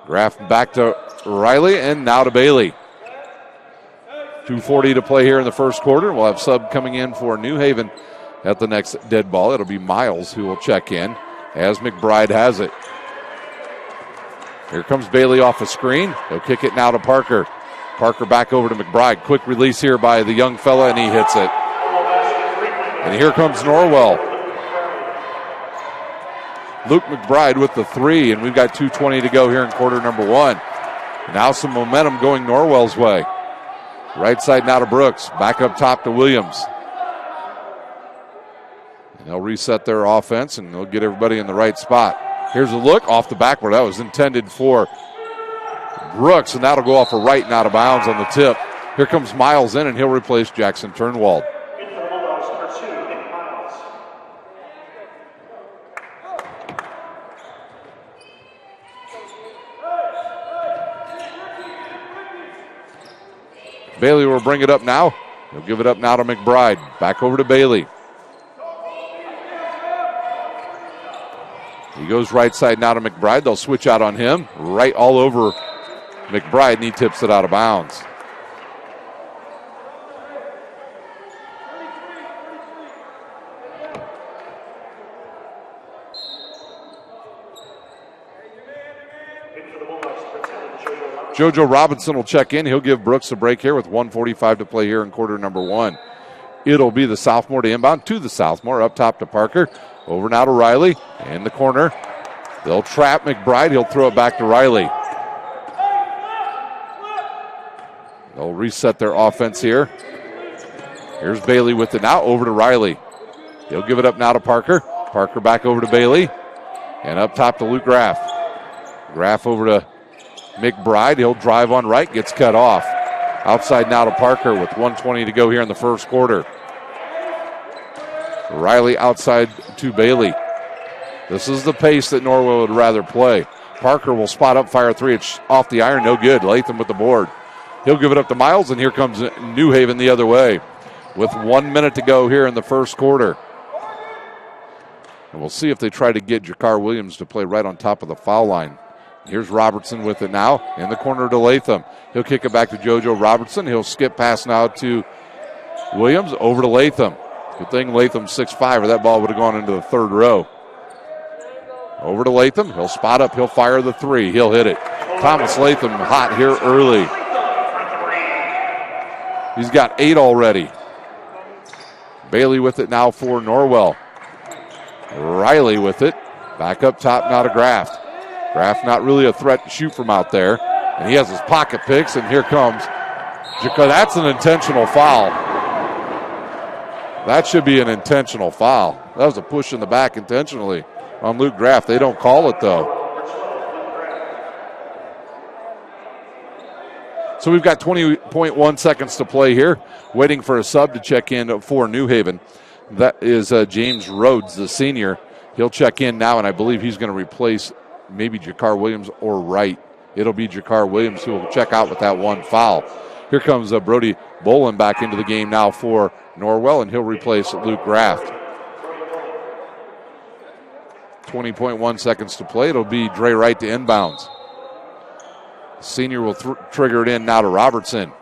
Graff back to Riley, and now to Bailey. 2:40 to play here in the first quarter. We'll have sub coming in for New Haven at the next dead ball. It'll be Miles who will check in as McBride has it. Here comes Bailey off a screen. He'll kick it now to Parker. Parker back over to McBride. Quick release here by the young fella, and he hits it. And here comes Norwell. Luke McBride with the three, and we've got 2:20 to go here in quarter number one. Now some momentum going Norwell's way. Right side now to Brooks. Back up top to Williams. And they'll reset their offense, and they'll get everybody in the right spot. Here's a look off the backward. That was intended for Brooks, and that'll go off a right and out of bounds on the tip. Here comes Miles in, and he'll replace Jackson Turnwald. Bailey will bring it up now. He'll give it up now to McBride. Back over to Bailey. He goes right side now to McBride. They'll switch out on him. Right all over McBride, and he tips it out of bounds. JoJo Robinson will check in. He'll give Brooks a break here with 1:45 to play here in quarter number one. It'll be the sophomore to inbound to the sophomore. Up top to Parker. Over now to Riley. In the corner. They'll trap McBride. He'll throw it back to Riley. They'll reset their offense here. Here's Bailey with it now. Over to Riley. He'll give it up now to Parker. Parker back over to Bailey. And up top to Luke Graff. Graff over to McBride. He'll drive on right. Gets cut off. Outside now to Parker with 1:20 to go here in the first quarter. Riley outside to Bailey. This is the pace that Norwell would rather play. Parker will spot up, fire three. It's off the iron. No good. Latham with the board. He'll give it up to Miles, and here comes New Haven the other way with 1 minute to go here in the first quarter. And we'll see if they try to get Jakar Williams to play right on top of the foul line. Here's Robertson with it now. In the corner to Latham. He'll kick it back to JoJo Robertson. He'll skip pass now to Williams. Over to Latham. Good thing Latham's 6'5", or that ball would have gone into the third row. Over to Latham. He'll spot up. He'll fire the three. He'll hit it. Thomas Latham hot here early. He's got 8 already. Bailey with it now for Norwell. Riley with it. Back up top now to Graff. Graff not really a threat to shoot from out there. And he has his pocket picks, and here comes Jakar. That's an intentional foul. That should be an intentional foul. That was a push in the back intentionally on Luke Graff. They don't call it, though. So we've got 20.1 seconds to play here, waiting for a sub to check in for New Haven. That is James Rhodes, the senior. He'll check in now, and I believe he's going to replace maybe Jakar Williams or Wright. It'll be Jakar Williams who will check out with that one foul. Here comes Brody Bolin back into the game now for Norwell, and he'll replace Luke Graff. 20.1 seconds to play. It'll be Dre Wright to inbounds. Senior will trigger it in now to Robertson.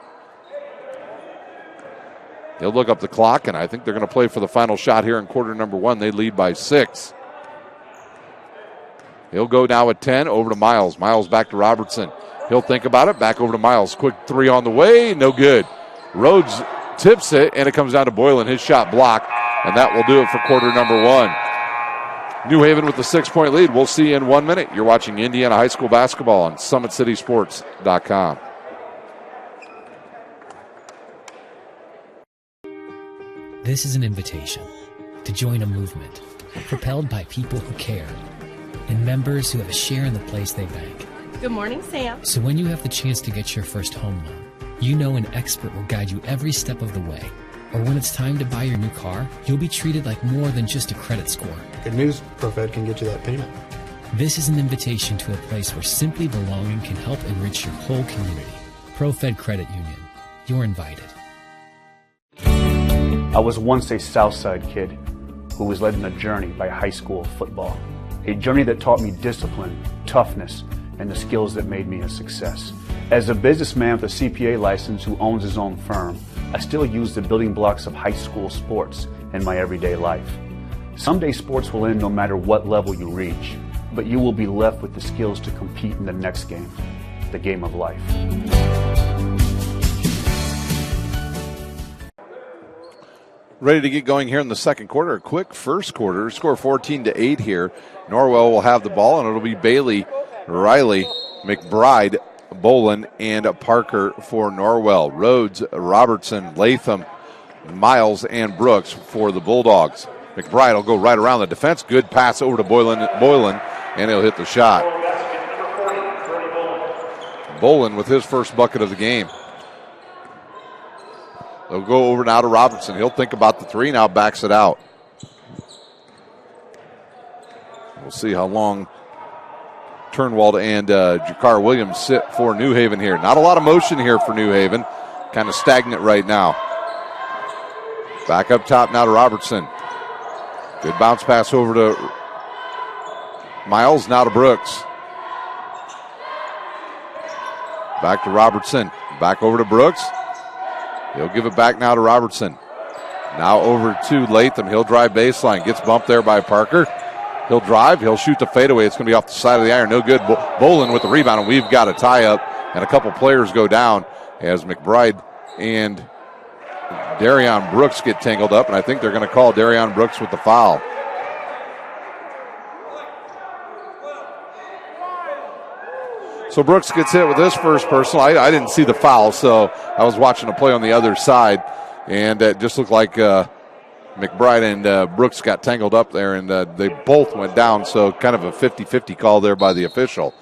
He'll look up the clock, and I think they're going to play for the final shot here in quarter number 1. They lead by 6. He'll go now at 10, over to Miles. Miles back to Robertson. He'll think about it, back over to Miles. Quick three on the way, no good. Rhodes tips it, and it comes down to Boylan. His shot blocked, and that will do it for quarter number 1. New Haven with the 6-point lead. We'll see you in 1 minute. You're watching Indiana High School basketball on SummitCitySports.com. This is an invitation to join a movement propelled by people who care and members who have a share in the place they bank. Good morning, Sam. So when you have the chance to get your first home loan, you know an expert will guide you every step of the way. Or when it's time to buy your new car, you'll be treated like more than just a credit score. Good news, ProFed can get you that payment. This is an invitation to a place where simply belonging can help enrich your whole community. ProFed Credit Union. You're invited. I was once a Southside kid who was led on a journey by high school football. A journey that taught me discipline, toughness, and the skills that made me a success. As a businessman with a CPA license who owns his own firm, I still use the building blocks of high school sports in my everyday life. Someday sports will end no matter what level you reach, but you will be left with the skills to compete in the next game, the game of life. Ready to get going here in the second quarter. A quick first quarter. Score 14-8 here. Norwell will have the ball, and it'll be Bailey, Riley, McBride, Bolin, and Parker for Norwell. Rhodes, Robertson, Latham, Miles, and Brooks for the Bulldogs. McBride will go right around the defense. Good pass over to Boylan, and he'll hit the shot. Bolin with his first bucket of the game. They'll go over now to Robertson. He'll think about the three, now backs it out. We'll see how long Turnwald and Jakar Williams sit for New Haven here. Not a lot of motion here for New Haven. Kind of stagnant right now. Back up top now to Robertson. Good bounce pass over to Miles, now to Brooks. Back to Robertson. Back over to Brooks. He'll give it back now to Robertson. Now over to Latham. He'll drive baseline. Gets bumped there by Parker. He'll drive. He'll shoot the fadeaway. It's going to be off the side of the iron. No good. Bolin with the rebound, and we've got a tie-up. And a couple players go down as McBride and Darion Brooks get tangled up. And I think they're going to call Darion Brooks with the foul. So Brooks gets hit with his first personal. I didn't see the foul, so I was watching the play on the other side, and it just looked like McBride and Brooks got tangled up there, and they both went down, so kind of a 50-50 call there by the official.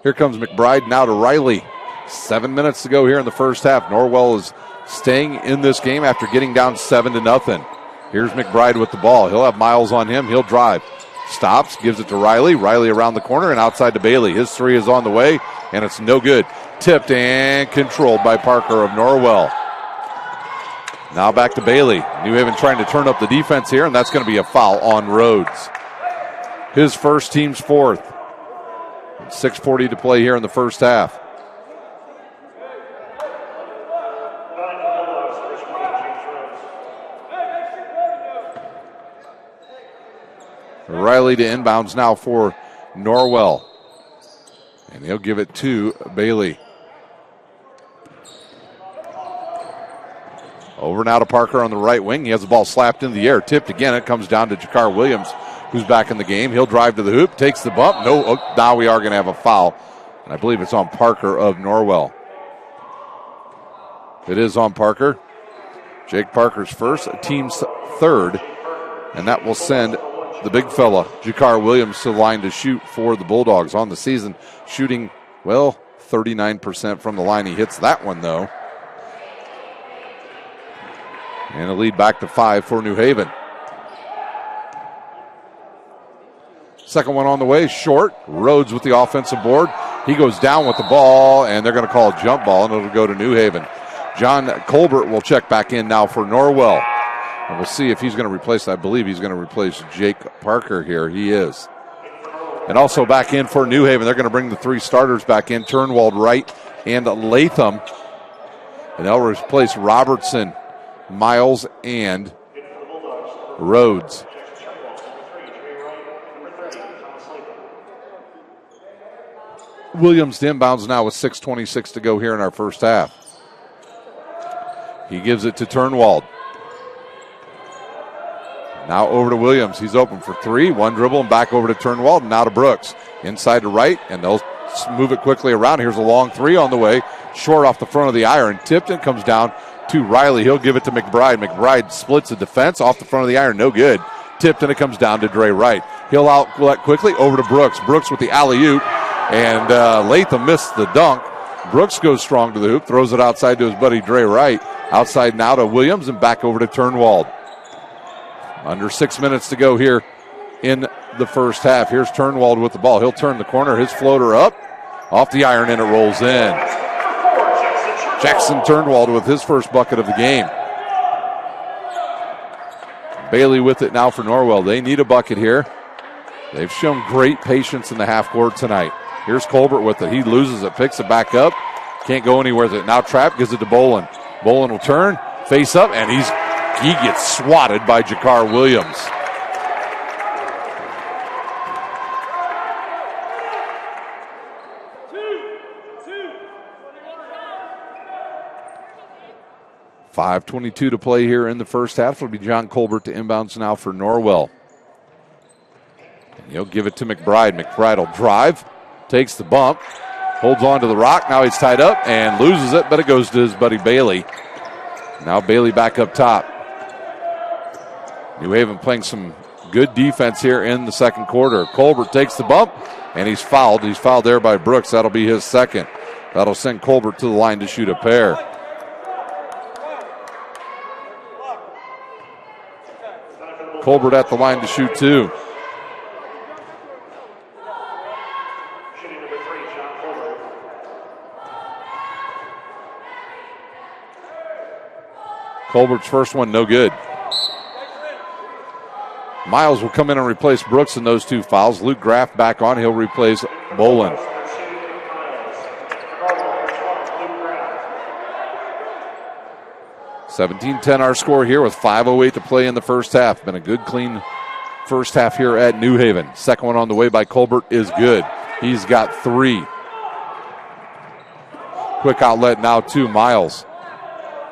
Here comes McBride now to Riley. 7 minutes to go here in the first half. Norwell is staying in this game after getting down 7-0. Here's McBride with the ball. He'll have Miles on him. He'll drive. Stops, gives it to Riley. Riley around the corner and outside to Bailey. His three is on the way, and it's no good. Tipped and controlled by Parker of Norwell. Now back to Bailey. New Haven trying to turn up the defense here, and that's going to be a foul on Rhodes. His first, team's fourth. 6:40 to play here in the first half. Riley to inbounds now for Norwell. And he'll give it to Bailey. Over now to Parker on the right wing. He has the ball slapped in the air. Tipped again. It comes down to Jakar Williams, who's back in the game. He'll drive to the hoop. Takes the bump. No, now we are going to have a foul. And I believe it's on Parker of Norwell. It is on Parker. Jake Parker's first, team's third, and that will send the big fella, Jakar Williams, to the line to shoot for the Bulldogs on the season, shooting, 39% from the line. He hits that one, though. And a lead back to 5 for New Haven. Second one on the way, short. Rhodes with the offensive board. He goes down with the ball, and they're going to call a jump ball, and it'll go to New Haven. John Colbert will check back in now for Norwell. And we'll see if he's going to replace, I believe he's going to replace Jake Parker here. He is. And also back in for New Haven, they're going to bring the 3 starters back in, Turnwald, Wright, and Latham. And they'll replace Robertson, Miles, and Rhodes. Williams to inbounds now with 6:26 to go here in our first half. He gives it to Turnwald. Now over to Williams. He's open for 3. One dribble and back over to Turnwald. And now to Brooks. Inside to Wright, and they'll move it quickly around. Here's a long 3 on the way. Short off the front of the iron. Tipton comes down to Riley. He'll give it to McBride. McBride splits the defense off the front of the iron. No good. Tipped, and it comes down to Dre Wright. He'll outlet quickly over to Brooks. Brooks with the alley-oop, and Latham missed the dunk. Brooks goes strong to the hoop, throws it outside to his buddy Dre Wright. Outside now to Williams, and back over to Turnwald. Under 6 minutes to go here in the first half. Here's Turnwald with the ball. He'll turn the corner. His floater up, off the iron, and it rolls in. Jackson Turnwald with his first bucket of the game. Bailey with it now for Norwell. They need a bucket here. They've shown great patience in the half court tonight. Here's Colbert with it. He loses it, picks it back up. Can't go anywhere with it. Now Trapp gives it to Bolin. Bolin will turn, face up, and he gets swatted by Jakar Williams. .5:22 to play here in the first half. It'll be John Colbert to inbounds now for Norwell. And he'll give it to McBride. McBride will drive, takes the bump, holds on to the rock. Now he's tied up and loses it, but it goes to his buddy Bailey. Now Bailey back up top. New Haven playing some good defense here in the second quarter. Colbert takes the bump, and he's fouled. He's fouled there by Brooks. That'll be his second. That'll send Colbert to the line to shoot a pair. Colbert at the line to shoot 2. Colbert's first one, no good. Miles will come in and replace Brooks in those 2 fouls. Luke Graff back on. He'll replace Bolin. 17-10 our score here with 5:08 to play in the first half. Been a good, clean first half here at New Haven. Second one on the way by Colbert is good. He's got 3. Quick outlet now to Miles.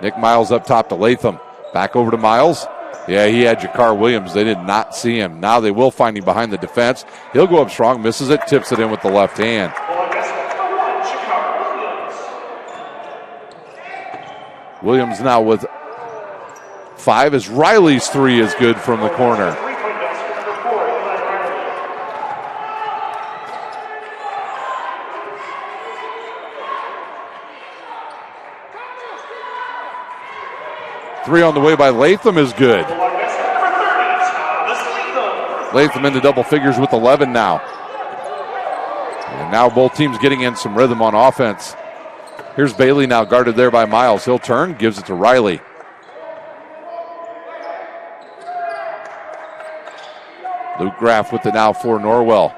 Nick Miles up top to Latham. Back over to Miles. Yeah, he had Jakar Williams. They did not see him. Now they will find him behind the defense. He'll go up strong, misses it, tips it in with the left hand. Williams now with 5 as Riley's 3 is good from the corner. Three on the way by Latham is good. Latham into double figures with 11 now. And now both teams getting in some rhythm on offense. Here's Bailey now guarded there by Miles. He'll turn, gives it to Riley. Luke Graff with it now for Norwell.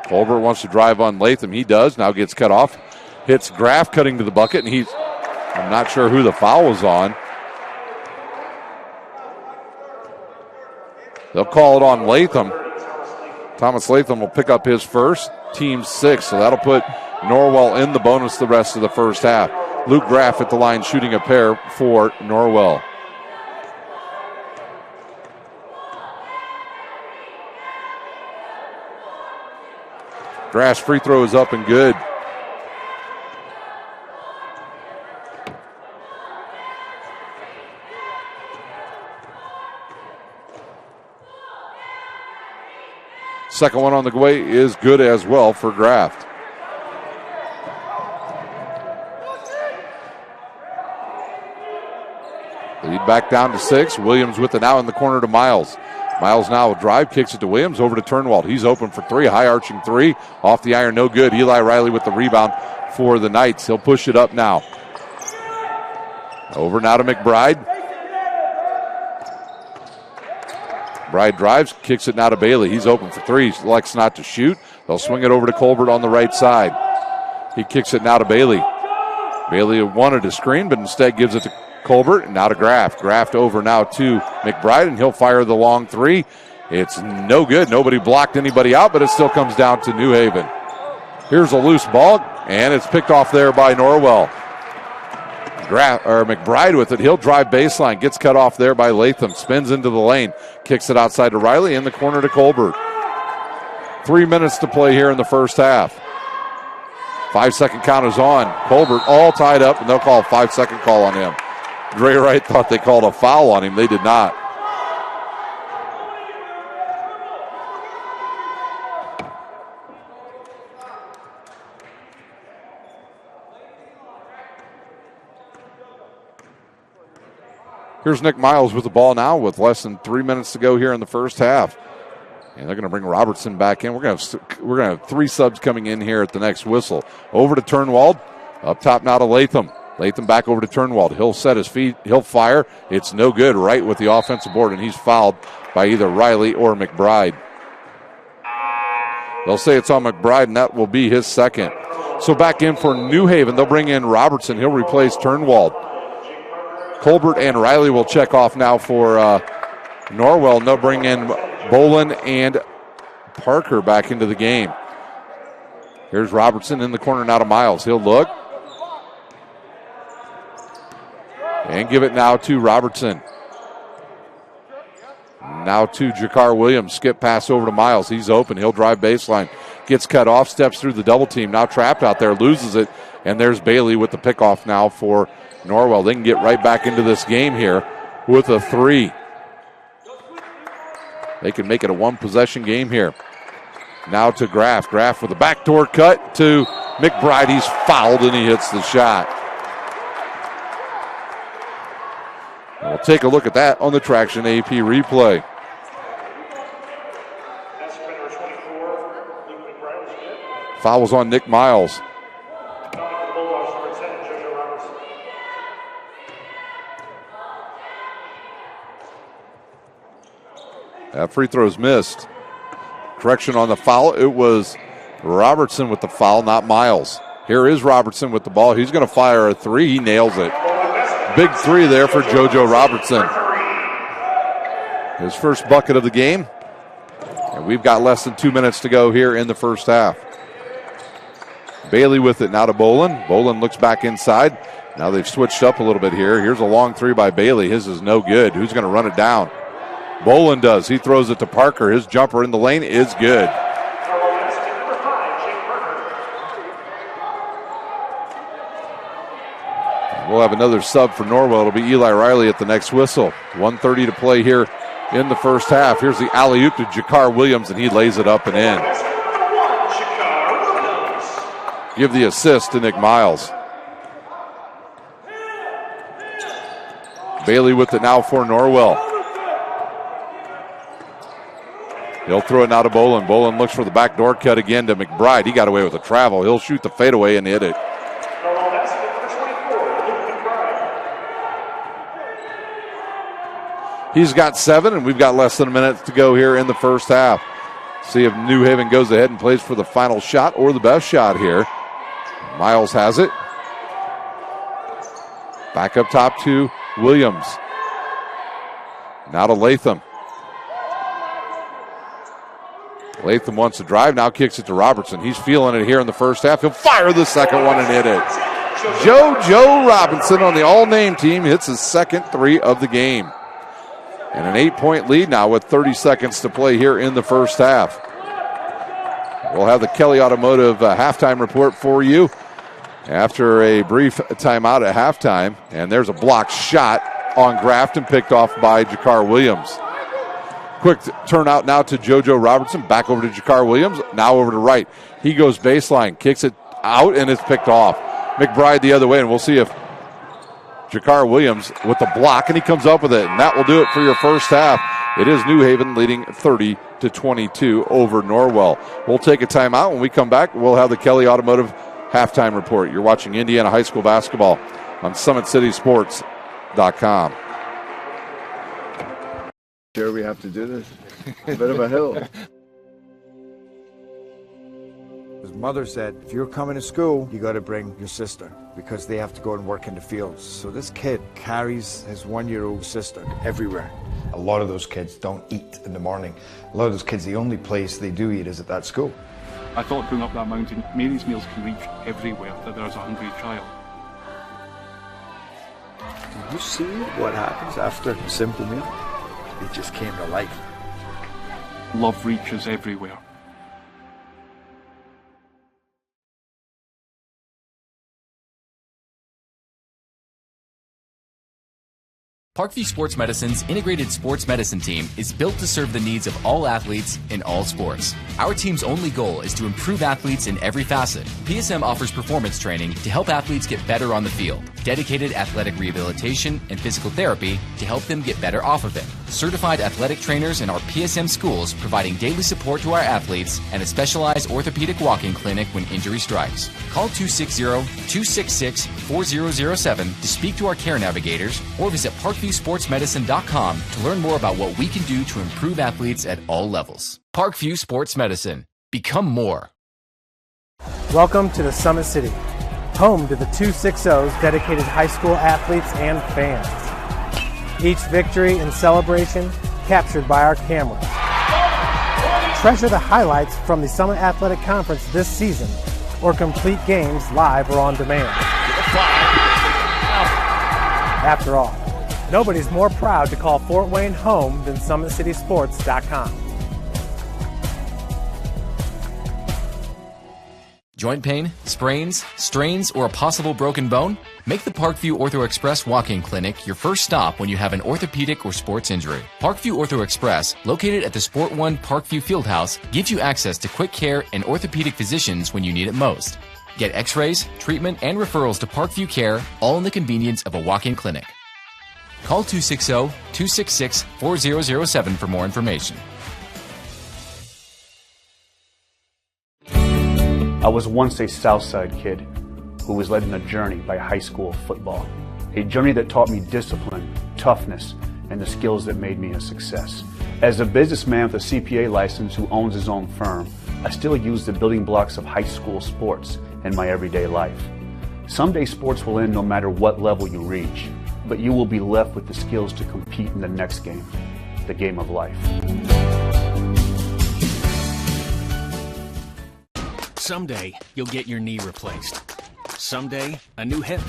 Colbert wants to drive on Latham. He does. Now gets cut off. Hits Graff cutting to the bucket, and I'm not sure who the foul was on. They'll call it on Latham. Thomas Latham will pick up his first, team 6, so that'll put Norwell in the bonus the rest of the first half. Luke Graff at the line shooting a pair for Norwell. Graff's free throw is up and good. Second one on the way is good as well for Graft. Lead back down to 6. Williams with it now in the corner to Miles. Miles now a drive, kicks it to Williams, over to Turnwald. He's open for 3, high arching 3. Off the iron, no good. Eli Riley with the rebound for the Knights. He'll push it up now. Over now to McBride. McBride drives, kicks it now to Bailey. He's open for 3. He likes not to shoot. They'll swing it over to Colbert on the right side. He kicks it now to Bailey. Bailey wanted a screen, but instead gives it to Colbert, and now to Graft. Graft over now to McBride, and he'll fire the long 3. It's no good. Nobody blocked anybody out, but it still comes down to New Haven. Here's a loose ball, and it's picked off there by Norwell. McBride with it. He'll drive baseline. Gets cut off there by Latham. Spins into the lane. Kicks it outside to Riley. In the corner to Colbert. 3 minutes to play here in the first half. 5-second count is on. Colbert all tied up, and they'll call a 5-second call on him. Dre Wright thought they called a foul on him. They did not. Here's Nick Miles with the ball now with less than 3 minutes to go here in the first half. And they're going to bring Robertson back in. We're going to have 3 subs coming in here at the next whistle. Over to Turnwald. Up top now to Latham. Latham back over to Turnwald. He'll set his feet. He'll fire. It's no good right with the offensive board, and he's fouled by either Riley or McBride. They'll say it's on McBride, and that will be his second. So back in for New Haven. They'll bring in Robertson. He'll replace Turnwald. Colbert and Riley will check off now for Norwell, and they'll bring in Bolin and Parker back into the game. Here's Robertson in the corner now to Miles. He'll look. And give it now to Robertson. Now to Jakar Williams. Skip pass over to Miles. He's open. He'll drive baseline. Gets cut off. Steps through the double team. Now trapped out there. Loses it. And there's Bailey with the pickoff now for Norwell. They can get right back into this game here with a 3. They can make it a 1-possession game here. Now to Graff. Graff with a backdoor cut to McBride. He's fouled and he hits the shot. We'll take a look at that on the Traction AP replay. Foul was on Nick Miles. That free throw's missed. Correction on the foul. It was Robertson with the foul, not Miles. Here is Robertson with the ball. He's going to fire a 3. He nails it. Big 3 there for JoJo Robertson. His first bucket of the game. And we've got less than 2 minutes to go here in the first half. Bailey with it now to Bolin. Bolin looks back inside. Now they've switched up a little bit here. Here's a long 3 by Bailey. His is no good. Who's going to run it down? Bolin does. He throws it to Parker. His jumper in the lane is good. We'll have another sub for Norwell. It'll be Eli Riley at the next whistle. 1:30 to play here in the first half. Here's the alley-oop to Jakar Williams, and he lays it up and in. Give the assist to Nick Miles. Bailey with it now for Norwell. He'll throw it now to Bolin. Bolin looks for the backdoor cut again to McBride. He got away with a travel. He'll shoot the fadeaway and hit it. He's got 7, and we've got less than a minute to go here in the first half. See if New Haven goes ahead and plays for the final shot or the best shot here. Miles has it. Back up top to Williams. Now to Latham. Latham wants to drive, now kicks it to Robertson. He's feeling it here in the first half. He'll fire the second one and hit it. JoJo Robinson on the all-name team hits his second 3 of the game. And an 8-point lead now with 30 seconds to play here in the first half. We'll have the Kelly Automotive halftime report for you after a brief timeout at halftime. And there's a blocked shot on Grafton picked off by Jakar Williams. Quick turnout now to JoJo Robertson. Back over to Jakar Williams. Now over to right. He goes baseline, kicks it out, and it's picked off. McBride the other way, and we'll see if Jakar Williams with the block, and he comes up with it. And that will do it for your first half. It is New Haven leading 30-22 over Norwell. We'll take a timeout. When we come back, we'll have the Kelly Automotive halftime report. You're watching Indiana High School basketball on SummitCitySports.com. Sure, we have to do this. A bit of a hill. His mother said, if you're coming to school, you got to bring your sister because they have to go and work in the fields. So this kid carries his 1-year-old sister everywhere. A lot of those kids don't eat in the morning. A lot of those kids, the only place they do eat is at that school. I thought going up that mountain, Mary's meals can reach everywhere that there's a hungry child. Do you see what happens after a simple meal? It just came to life. Love reaches everywhere. Parkview Sports Medicine's integrated sports medicine team is built to serve the needs of all athletes in all sports. Our team's only goal is to improve athletes in every facet. PSM offers performance training to help athletes get better on the field, dedicated athletic rehabilitation and physical therapy to help them get better off of it, certified athletic trainers in our PSM schools providing daily support to our athletes, and a specialized orthopedic walk-in clinic when injury strikes. Call 260-266-4007 to speak to our care navigators or visit ParkviewSportsMedicine.com to learn more about what we can do to improve athletes at all levels. Parkview Sports Medicine. Become more. Welcome to the Summit City, home to the 260's dedicated high school athletes and fans. Each victory and celebration captured by our cameras. Treasure the highlights from the Summit Athletic Conference this season or complete games live or on demand. After all, nobody's more proud to call Fort Wayne home than SummitCitySports.com. Joint pain, sprains, strains, or a possible broken bone? Make the Parkview Ortho Express walk-in clinic your first stop when you have an orthopedic or sports injury. Parkview Ortho Express, located at the Sport One Parkview Fieldhouse, gives you access to quick care and orthopedic physicians when you need it most. Get x-rays, treatment, and referrals to Parkview Care, all in the convenience of a walk-in clinic. Call 260-266-4007 for more information. I was once a Southside kid who was led on a journey by high school football. A journey that taught me discipline, toughness, and the skills that made me a success. As a businessman with a CPA license who owns his own firm, I still use the building blocks of high school sports in my everyday life. Someday sports will end no matter what level you reach, but you will be left with the skills to compete in the next game, the game of life. Someday, you'll get your knee replaced. Someday, a new hip.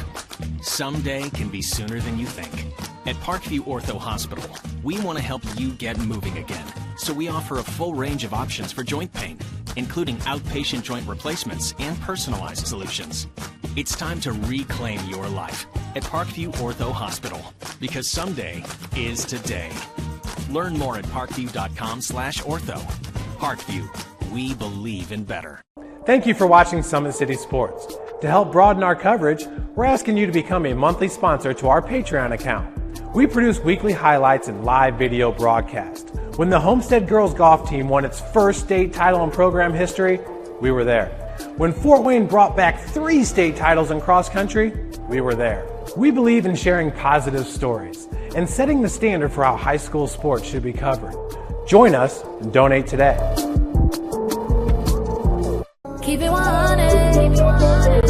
Someday can be sooner than you think. At Parkview Ortho Hospital, we want to help you get moving again. So we offer a full range of options for joint pain, including outpatient joint replacements and personalized solutions. It's time to reclaim your life at Parkview Ortho Hospital, because someday is today. Learn more at parkview.com/ortho. Parkview, we believe in better. Thank you for watching Summit City Sports. To help broaden our coverage, we're asking you to become a monthly sponsor to our Patreon account. We produce weekly highlights and live video broadcast. When the Homestead girls golf team won its first state title in program history, we were there. When Fort Wayne brought back 3 state titles in cross country, we were there. We believe in sharing positive stories and setting the standard for how high school sports should be covered. Join us and donate today. Keep it 100. Keep it 100.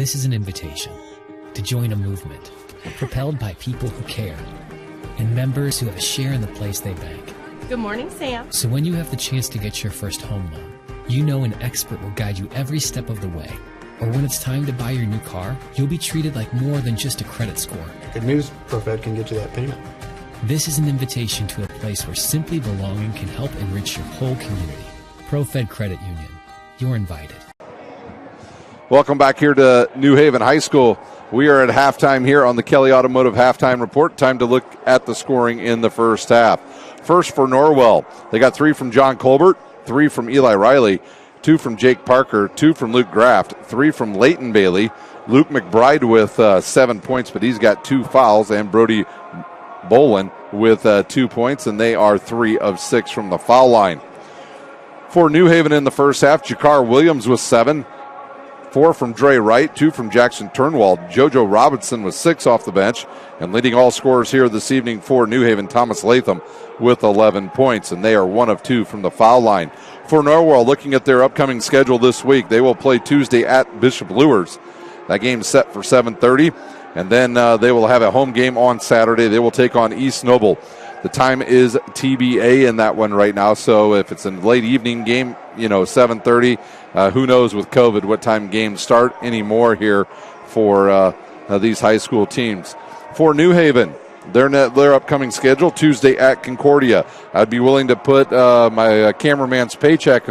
This is an invitation to join a movement propelled by people who care and members who have a share in the place they bank. Good morning, Sam. So when you have the chance to get your first home loan, you know an expert will guide you every step of the way. Or when it's time to buy your new car, you'll be treated like more than just a credit score. Good news, ProFed can get you that payment. This is an invitation to a place where simply belonging can help enrich your whole community. ProFed Credit Union. You're invited. Welcome back here to New Haven High School. We are at halftime here on the Kelly Automotive Halftime Report. Time to look at the scoring in the first half. First for Norwell, they got 3 from John Colbert, 3 from Eli Riley, 2 from Jake Parker, 2 from Luke Graft, 3 from Leighton Bailey. Luke McBride with 7 points, but he's got 2 fouls, and Brody Bolin with 2 points, and they are 3 of 6 from the foul line. For New Haven in the first half, Jakar Williams with 7, 4 from Dre Wright, 2 from Jackson Turnwald. JoJo Robinson with 6 off the bench, and leading all scorers here this evening for New Haven, Thomas Latham with 11 points, and they are 1 of 2 from the foul line. For Norwell, looking at their upcoming schedule this week, they will play Tuesday at Bishop Luers. That game's set for 7:30, and then they will have a home game on Saturday. They will take on East Noble. The time is TBA in that one right now, so if it's a late evening game, 7:30, who knows with COVID what time games start anymore here for these high school teams. For New Haven, their upcoming schedule, Tuesday at Concordia. I'd be willing to put my cameraman's paycheck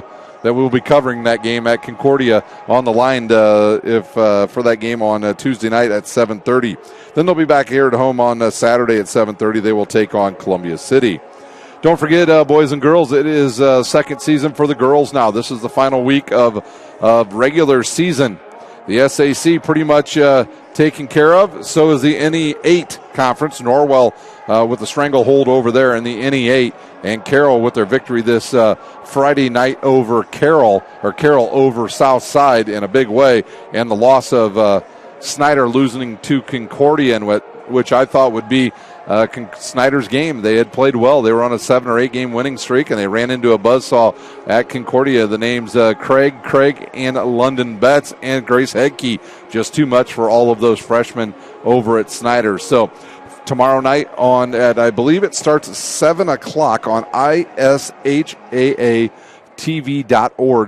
that we'll be covering that game at Concordia on the line for that game on Tuesday night at 7:30. Then they'll be back here at home on Saturday at 7:30. They will take on Columbia City. Don't forget, boys and girls, it is second season for the girls now. This is the final week of regular season. The SAC pretty much taken care of. So is the NE8 conference. Norwell with the stranglehold over there in the NE8. And Carroll with their victory this Friday night over Carroll over Southside in a big way. And the loss of Snyder losing to Concordia, which I thought would be Snyder's game. They had played well. They were on a 7 or 8 game winning streak, and they ran into a buzzsaw at Concordia. The names Craig, and London Betts and Grace Hedke. Just too much for all of those freshmen over at Snyder. So tomorrow night at I believe it starts at 7 o'clock on ishaatv.org.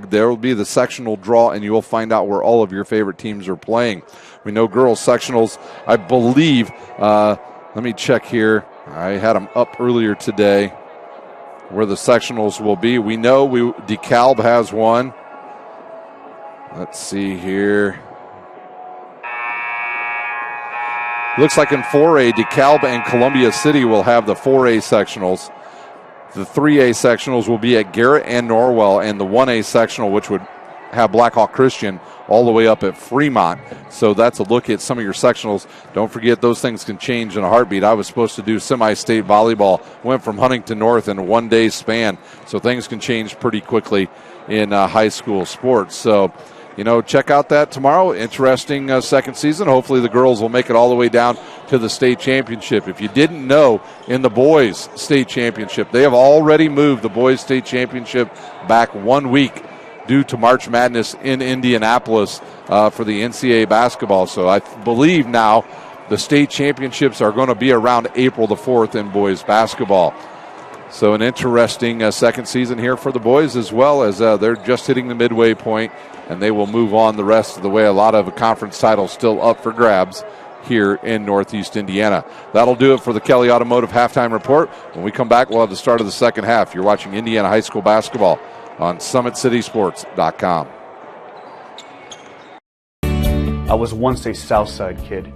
There will be the sectional draw, and you will find out where all of your favorite teams are playing. We know girls sectionals, I believe, let me check here. I had them up earlier today where the sectionals will be. We know DeKalb has one. Let's see here. Looks like in 4A, DeKalb and Columbia City will have the 4A sectionals. The 3A sectionals will be at Garrett and Norwell, and the 1A sectional, which would have Blackhawk Christian, all the way up at Fremont. So that's a look at some of your sectionals. Don't forget, those things can change in a heartbeat. I was supposed to do semi-state volleyball, went from Huntington North in a 1 day span. So things can change pretty quickly in high school sports. So, check out that tomorrow. Interesting second season. Hopefully the girls will make it all the way down to the state championship. If you didn't know, in the boys' state championship, they have already moved the boys' state championship back 1 week due to March Madness in Indianapolis for the NCAA basketball. So I believe now the state championships are going to be around April the 4th in boys basketball. So an interesting second season here for the boys, as well as they're just hitting the midway point, and they will move on the rest of the way. A lot of conference titles still up for grabs here in Northeast Indiana. That'll do it for the Kelly Automotive Halftime Report. When we come back, we'll have the start of the second half. You're watching Indiana High School basketball on SummitCitySports.com. I was once a Southside kid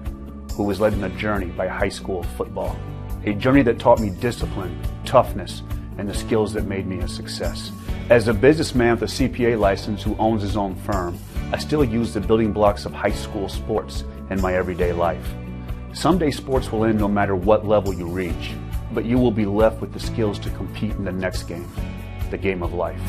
who was led on a journey by high school football. A journey that taught me discipline, toughness, and the skills that made me a success. As a businessman with a CPA license who owns his own firm, I still use the building blocks of high school sports in my everyday life. Someday sports will end no matter what level you reach, but you will be left with the skills to compete in the next game, the game of life.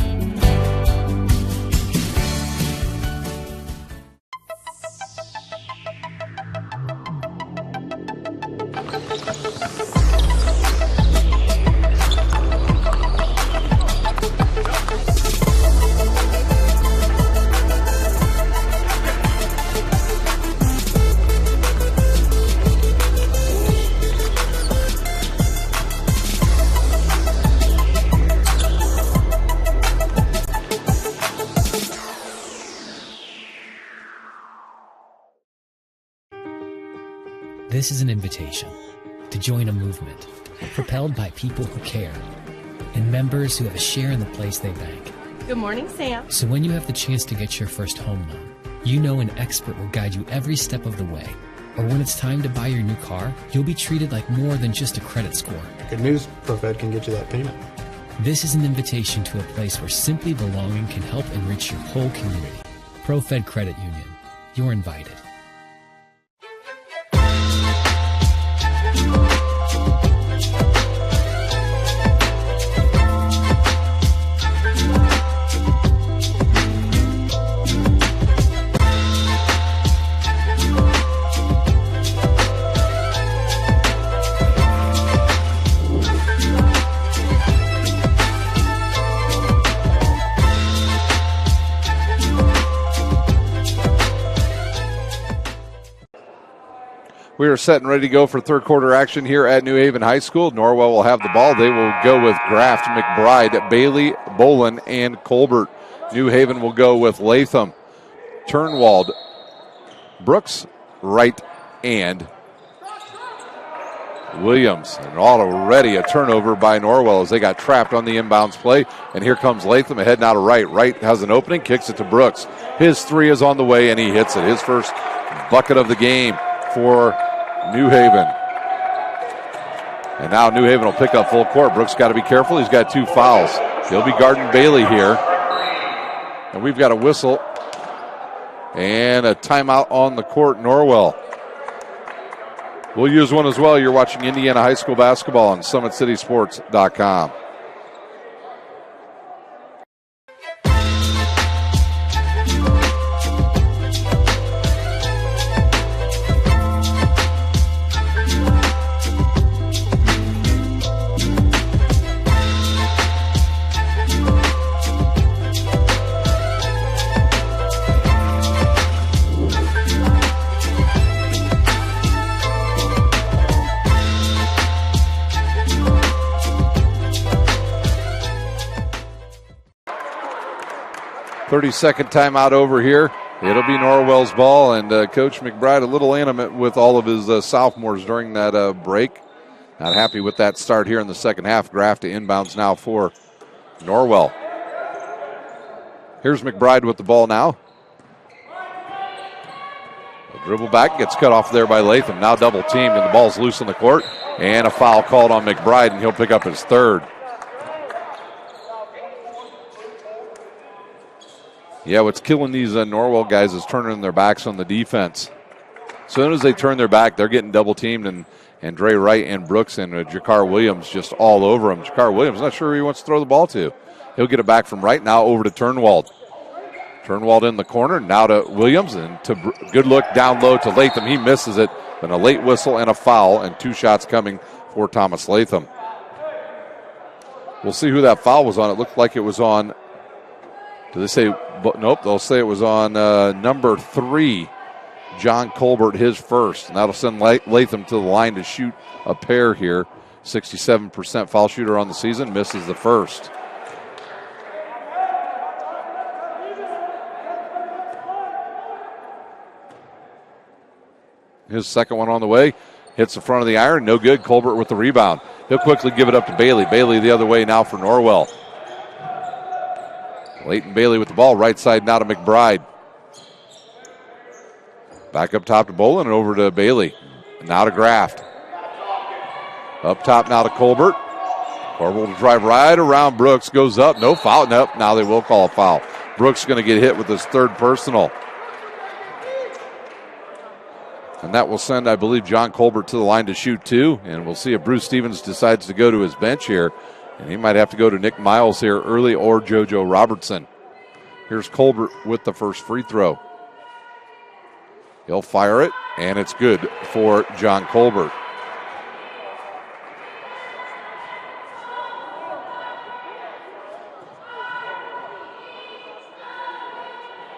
This is an invitation to join a movement propelled by people who care and members who have a share in the place they bank. Good morning, Sam. So when you have the chance to get your first home loan, you know an expert will guide you every step of the way. Or when it's time to buy your new car, you'll be treated like more than just a credit score. Good news, ProFed can get you that payment. This is an invitation to a place where simply belonging can help enrich your whole community. ProFed Credit Union. You're invited. We are set and ready to go for third quarter action here at New Haven High School. Norwell will have the ball. They will go with Graft, McBride, Bailey, Bolin, and Colbert. New Haven will go with Latham, Turnwald, Brooks, Wright, and Williams. And already a turnover by Norwell as they got trapped on the inbounds play. And here comes Latham ahead now to Wright. Wright has an opening, kicks it to Brooks. His three is on the way, and he hits it. His first bucket of the game for New Haven. And now New Haven will pick up full court. Brooks got to be careful. He's got 2 fouls. He'll be guarding Bailey here. And we've got a whistle and a timeout on the court. Norwell we'll use one as well. You're watching Indiana High School basketball on SummitCitySports.com. Second timeout over here. It'll be Norwell's ball, and Coach McBride a little animate with all of his sophomores during that break. Not happy with that start here in the second half. Graft to inbounds now for Norwell. Here's McBride with the ball now. A dribble back, gets cut off there by Latham. Now double teamed, and the ball's loose on the court. And a foul called on McBride, and he'll pick up his third. Yeah, what's killing these Norwell guys is turning their backs on the defense. As soon as they turn their back, they're getting double teamed, and Dre Wright and Brooks and Jakar Williams just all over him. Jakar Williams not sure who he wants to throw the ball to. He'll get it back from Wright now over to Turnwald. Turnwald in the corner, now to Williams, and to good look down low to Latham. He misses it, then a late whistle and a foul, and 2 shots coming for Thomas Latham. We'll see who that foul was on. It looked like it was on, do they say, nope, they'll say it was on number 3, John Colbert, his first. And that'll send Latham to the line to shoot a pair here. 67% foul shooter on the season, misses the first. His second one on the way. Hits the front of the iron. No good. Colbert with the rebound. He'll quickly give it up to Bailey. Bailey the other way now for Norwell. Leighton Bailey with the ball. Right side now to McBride. Back up top to Bolin and over to Bailey. And now to Graft. Up top now to Colbert. Colbert will drive right around Brooks. Goes up. No foul. Nope. Now they will call a foul. Brooks going to get hit with his third personal. And that will send, I believe, John Colbert to the line to shoot 2. And we'll see if Bruce Stevens decides to go to his bench here. And he might have to go to Nick Miles here early or JoJo Robertson. Here's Colbert with the first free throw. He'll fire it, and it's good for John Colbert.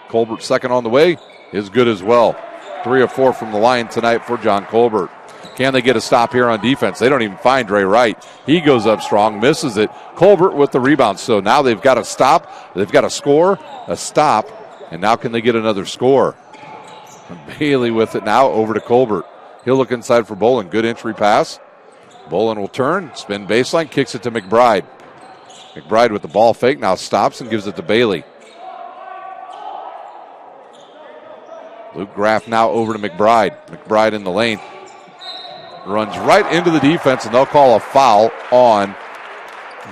Colbert second on the way is good as well. 3 of 4 from the line tonight for John Colbert. Can they get a stop here on defense? They don't even find Dre Wright. He goes up strong, misses it. Colbert with the rebound. So now they've got a stop. They've got a score, a stop, and now can they get another score? And Bailey with it now over to Colbert. He'll look inside for Bolin. Good entry pass. Bolin will turn, spin baseline, kicks it to McBride. McBride with the ball fake, now stops and gives it to Bailey. Luke Graff now over to McBride. McBride in the lane. Runs right into the defense, and they'll call a foul on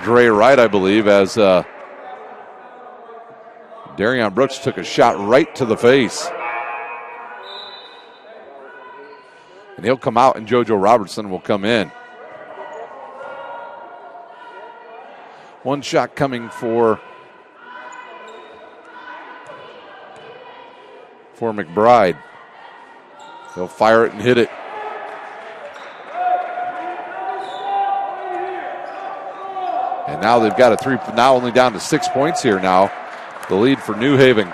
Dre Wright, I believe, as Darion Brooks took a shot right to the face. And he'll come out, and JoJo Robertson will come in. One shot coming for McBride. He'll fire it and hit it. And now they've got a three, now only down to 6 points here now. The lead for New Haven.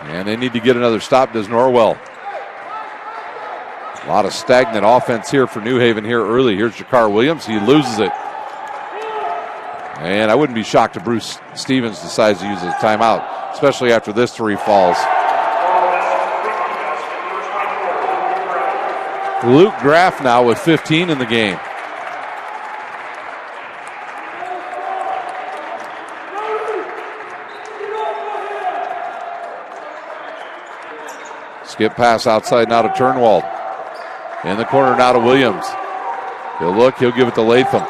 And they need to get another stop, does Norwell. A lot of stagnant offense here for New Haven here early. Here's Jakar Williams. He loses it. And I wouldn't be shocked if Bruce Stevens decides to use his timeout, especially after this three falls. Luke Graff now with 15 in the game. Skip pass outside now to Turnwald. In the corner now to Williams. He'll look, he'll give it to Latham.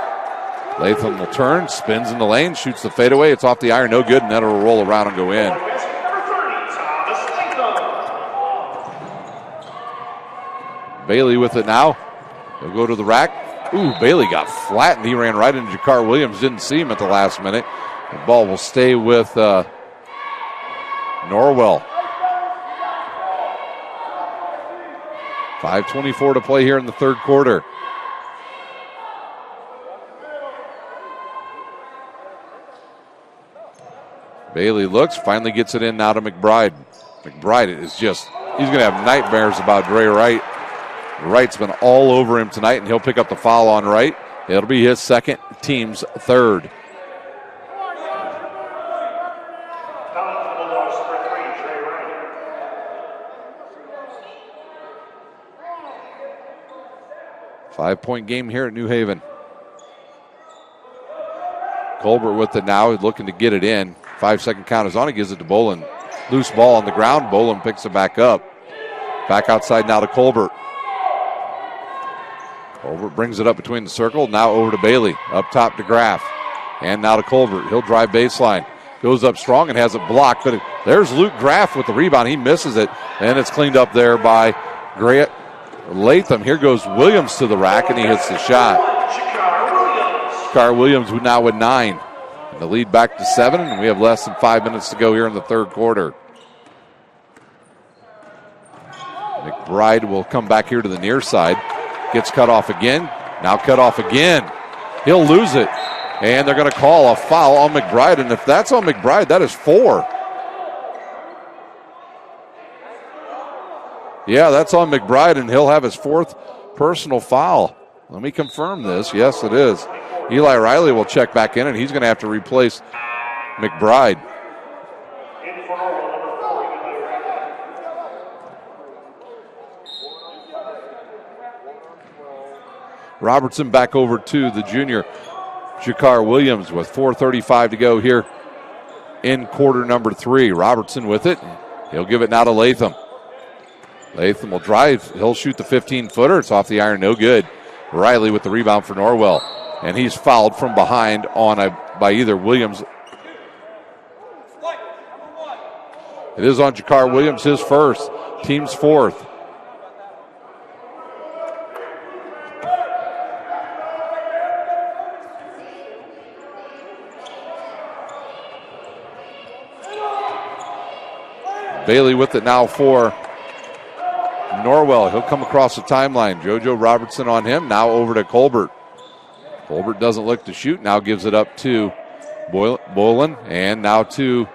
Latham will turn, spins in the lane, shoots the fadeaway. It's off the iron, no good, and then it'll roll around and go in. Bailey with it now. He'll go to the rack. Ooh, Bailey got flattened. He ran right into Jakar Williams. Didn't see him at the last minute. The ball will stay with Norwell. 5:24 to play here in the third quarter. Bailey looks, finally gets it in now to McBride. McBride is just, he's going to have nightmares about Dre Wright. Wright's been all over him tonight, and he'll pick up the foul on Wright. It'll be his second, team's third. Five-point game here at New Haven. Colbert with it now, looking to get it in. 5-second count is on. He gives it to Bolin. Loose ball on the ground. Bolin picks it back up. Back outside now to Colbert. Colbert brings it up between the circle. Now over to Bailey. Up top to Graff. And now to Colbert. He'll drive baseline. Goes up strong and has it blocked. But there's Luke Graff with the rebound. He misses it. And it's cleaned up there by Latham. Here goes Williams to the rack, and he hits the shot. Jakar Williams now with 9. And the lead back to 7, and we have less than 5 minutes to go here in the third quarter. McBride will come back here to the near side. Gets cut off again. Now cut off again. He'll lose it. And they're going to call a foul on McBride. And if that's on McBride, that is 4. Yeah, that's on McBride, and he'll have his 4th personal foul. Let me confirm this. Yes, it is. Eli Riley will check back in, and he's going to have to replace McBride. Robertson back over to the junior, Jakar Williams, with 4:35 to go here in quarter number 3. Robertson with it. He'll give it now to Latham. Latham will drive. He'll shoot the 15-footer. It's off the iron, no good. Riley with the rebound for Norwell. And he's fouled from behind by either Williams. It is on Jakar Williams, his first, team's 4th. Bailey with it now for Norwell. He'll come across the timeline. JoJo Robertson on him. Now over to Colbert. Colbert doesn't look to shoot. Now gives it up to Bolin. And now to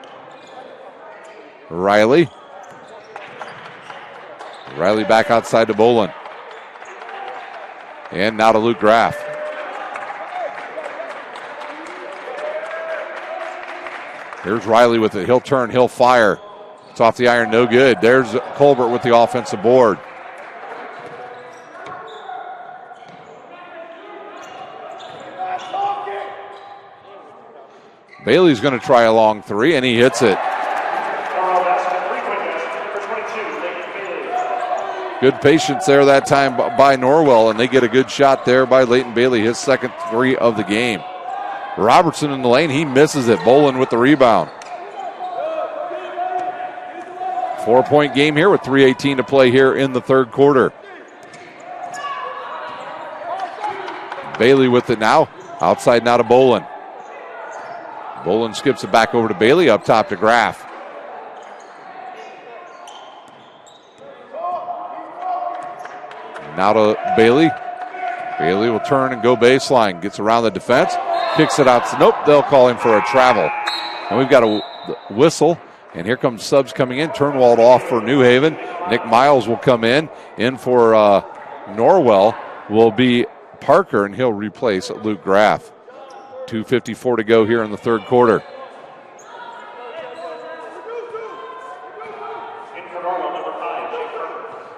Riley. Riley back outside to Bolin. And now to Luke Graff. Here's Riley with it. He'll turn. He'll fire. It's off the iron, no good. There's Colbert with the offensive board. Bailey's going to try a long three, and he hits it. Good patience there that time by Norwell, and they get a good shot there by Leighton Bailey, his second three of the game. Robertson in the lane, he misses it. Bolin with the rebound. 4-point game here with 3:18 to play here in the third quarter. Bailey with it now. Outside now to Bolin. Bolin skips it back over to Bailey, up top to Graff. Now to Bailey. Bailey will turn and go baseline. Gets around the defense. Kicks it out. Nope, they'll call him for a travel. And we've got a whistle. And here comes subs coming in. Turnwald off for New Haven. Nick Miles will come in. In for Norwell will be Parker, and he'll replace Luke Graff. 2:54 to go here in the third quarter.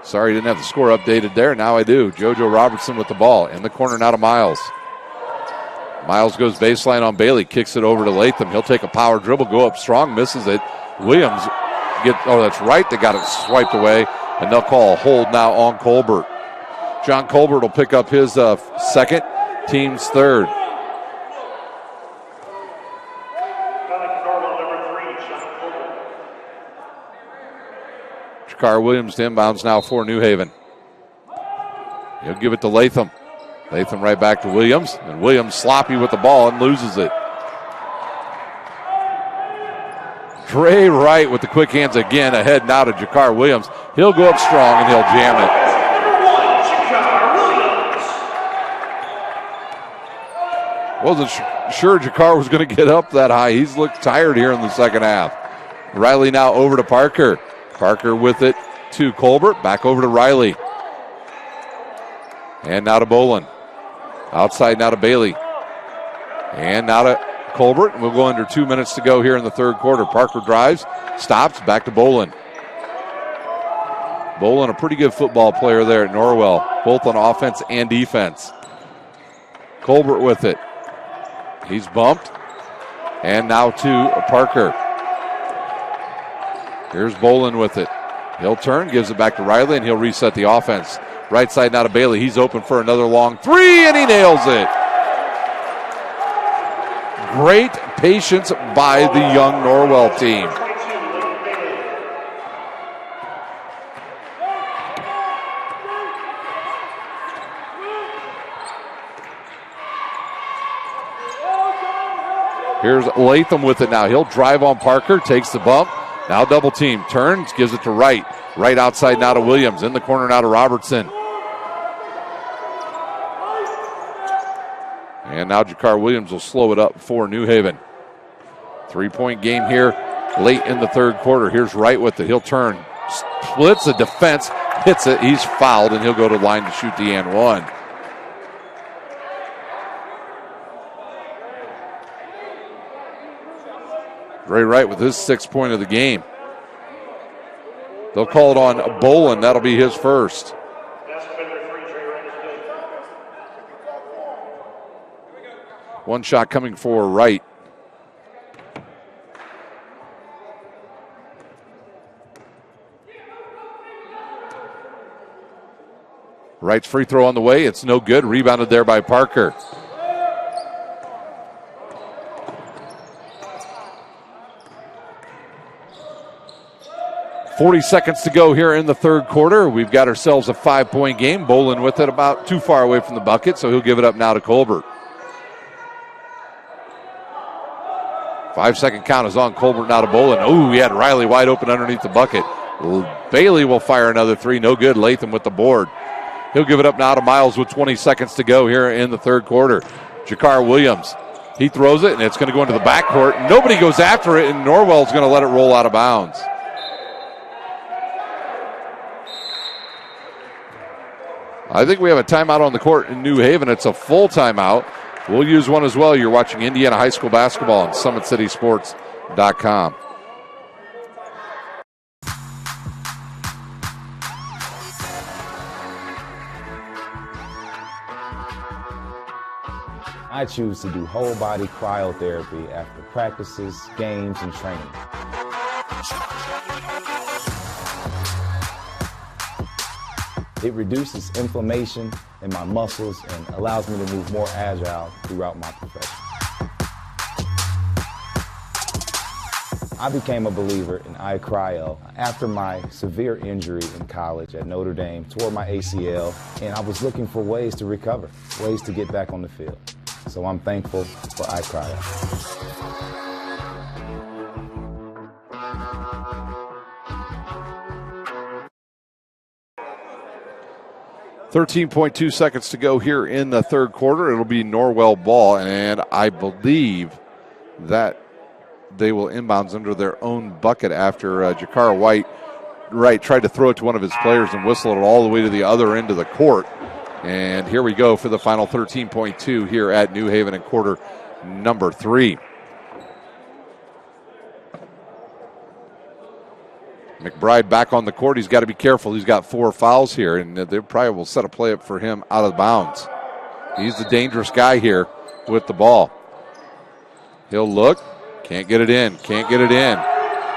Sorry, didn't have the score updated there. Now I do. JoJo Robertson with the ball. In the corner now to Miles. Miles goes baseline on Bailey. Kicks it over to Latham. He'll take a power dribble, go up strong, misses it. Williams that's right. They got it swiped away, and they'll call a hold now on Colbert. John Colbert will pick up his second, team's third. Jakar Williams to inbounds now for New Haven. He'll give it to Latham. Latham right back to Williams, and Williams sloppy with the ball and loses it. Dre Wright with the quick hands again, ahead now to Jakar Williams. He'll go up strong and he'll jam it. Wasn't sure Jakar was going to get up that high. He's looked tired here in the second half. Riley now over to Parker. Parker with it to Colbert. Back over to Riley. And now to Bolin. Outside now to Bailey. And now to Colbert. We'll go under 2 minutes to go here in the third quarter. Parker drives, stops, back to Bolin. Bolin, a pretty good football player there at Norwell, both on offense and defense. Colbert with it. He's bumped. And now to Parker. Here's Bolin with it. He'll turn, gives it back to Riley, and he'll reset the offense. Right side now to Bailey. He's open for another long three, and he nails it. Great patience by the young Norwell team. Here's Latham with it now. He'll drive on Parker, takes the bump. Now double team, turns, gives it to Wright. Right outside now to Williams. In the corner now to Robertson. And now Jakar Williams will slow it up for New Haven. 3-point game here late in the third quarter. Here's Wright with it. He'll turn, splits the defense, hits it. He's fouled, and he'll go to the line to shoot the and one. Ray Wright with his 6th point of the game. They'll call it on Bolin. That'll be his first. One shot coming for Wright. Wright's free throw on the way. It's no good. Rebounded there by Parker. .40 seconds to go here in the third quarter. We've got ourselves a 5-point game. Bolin with it about too far away from the bucket, so he'll give it up now to Colbert. 5-second count is on Colbert now to Bolin. Oh, he had Riley wide open underneath the bucket. Bailey will fire another three. No good. Latham with the board. He'll give it up now to Miles with 20 seconds to go here in the third quarter. Jakar Williams. He throws it, and it's going to go into the backcourt. Nobody goes after it, and Norwell's going to let it roll out of bounds. I think we have a timeout on the court in New Haven. It's a full timeout. We'll use one as well. You're watching Indiana High School basketball on SummitCitySports.com. I choose to do whole body cryotherapy after practices, games, and training. It reduces inflammation in my muscles and allows me to move more agile throughout my profession. I became a believer in iCryo after my severe injury in college at Notre Dame, tore my ACL, and I was looking for ways to recover, ways to get back on the field. So I'm thankful for iCryo. 13.2 seconds to go here in the third quarter. It'll be Norwell ball, and I believe that they will inbounds under their own bucket after Jakar Wright tried to throw it to one of his players and whistle it all the way to the other end of the court. And here we go for the final 13.2 here at New Haven in quarter number 3. McBride back on the court. He's got to be careful. He's got 4 fouls here, and they probably will set a play up for him out of bounds. He's the dangerous guy here with the ball. He'll look. Can't get it in.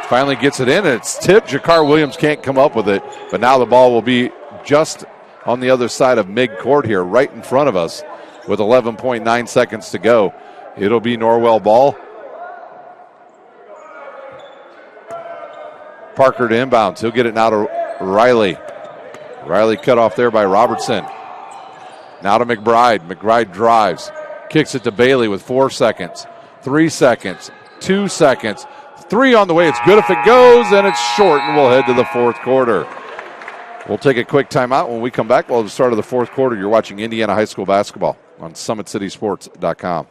Finally gets it in, and it's tipped. Jakar Williams can't come up with it, but now the ball will be just on the other side of mid-court here, right in front of us with 11.9 seconds to go. It'll be Norwell ball. Parker to inbounds. He'll get it now to Riley. Riley cut off there by Robertson. Now to McBride. McBride drives. Kicks it to Bailey with 4 seconds. 3 seconds. 2 seconds. 3 on the way. It's good if it goes, and it's short, and we'll head to the fourth quarter. We'll take a quick timeout. When we come back, we'll have the start of the fourth quarter. You're watching Indiana High School basketball on SummitCitySports.com.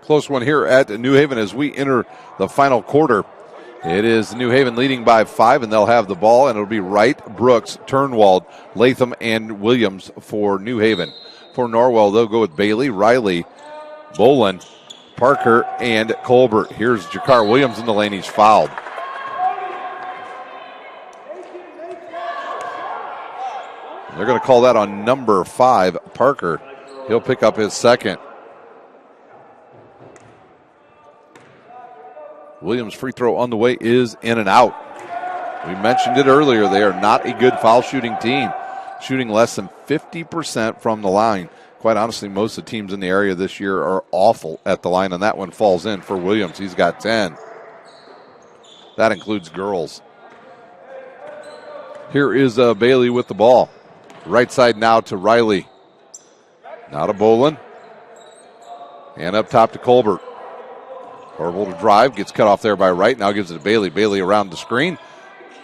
Close one here at New Haven as we enter the final quarter. It is New Haven leading by 5, and they'll have the ball, and it'll be Wright, Brooks, Turnwald, Latham, and Williams for New Haven. For Norwell, they'll go with Bailey, Riley, Bolin, Parker, and Colbert. Here's Jakar Williams in the lane. He's fouled. They're going to call that on number 5, Parker. He'll pick up his second. Williams' free throw on the way is in and out. We mentioned it earlier. They are not a good foul shooting team, shooting less than 50% from the line. Quite honestly, most of the teams in the area this year are awful at the line, and that one falls in for Williams. He's got 10. That includes girls. Here is Bailey with the ball. Right side now to Riley. Now to Bolin. And up top to Colbert. Orville to drive, gets cut off there by Wright. Now gives it to Bailey. Bailey around the screen.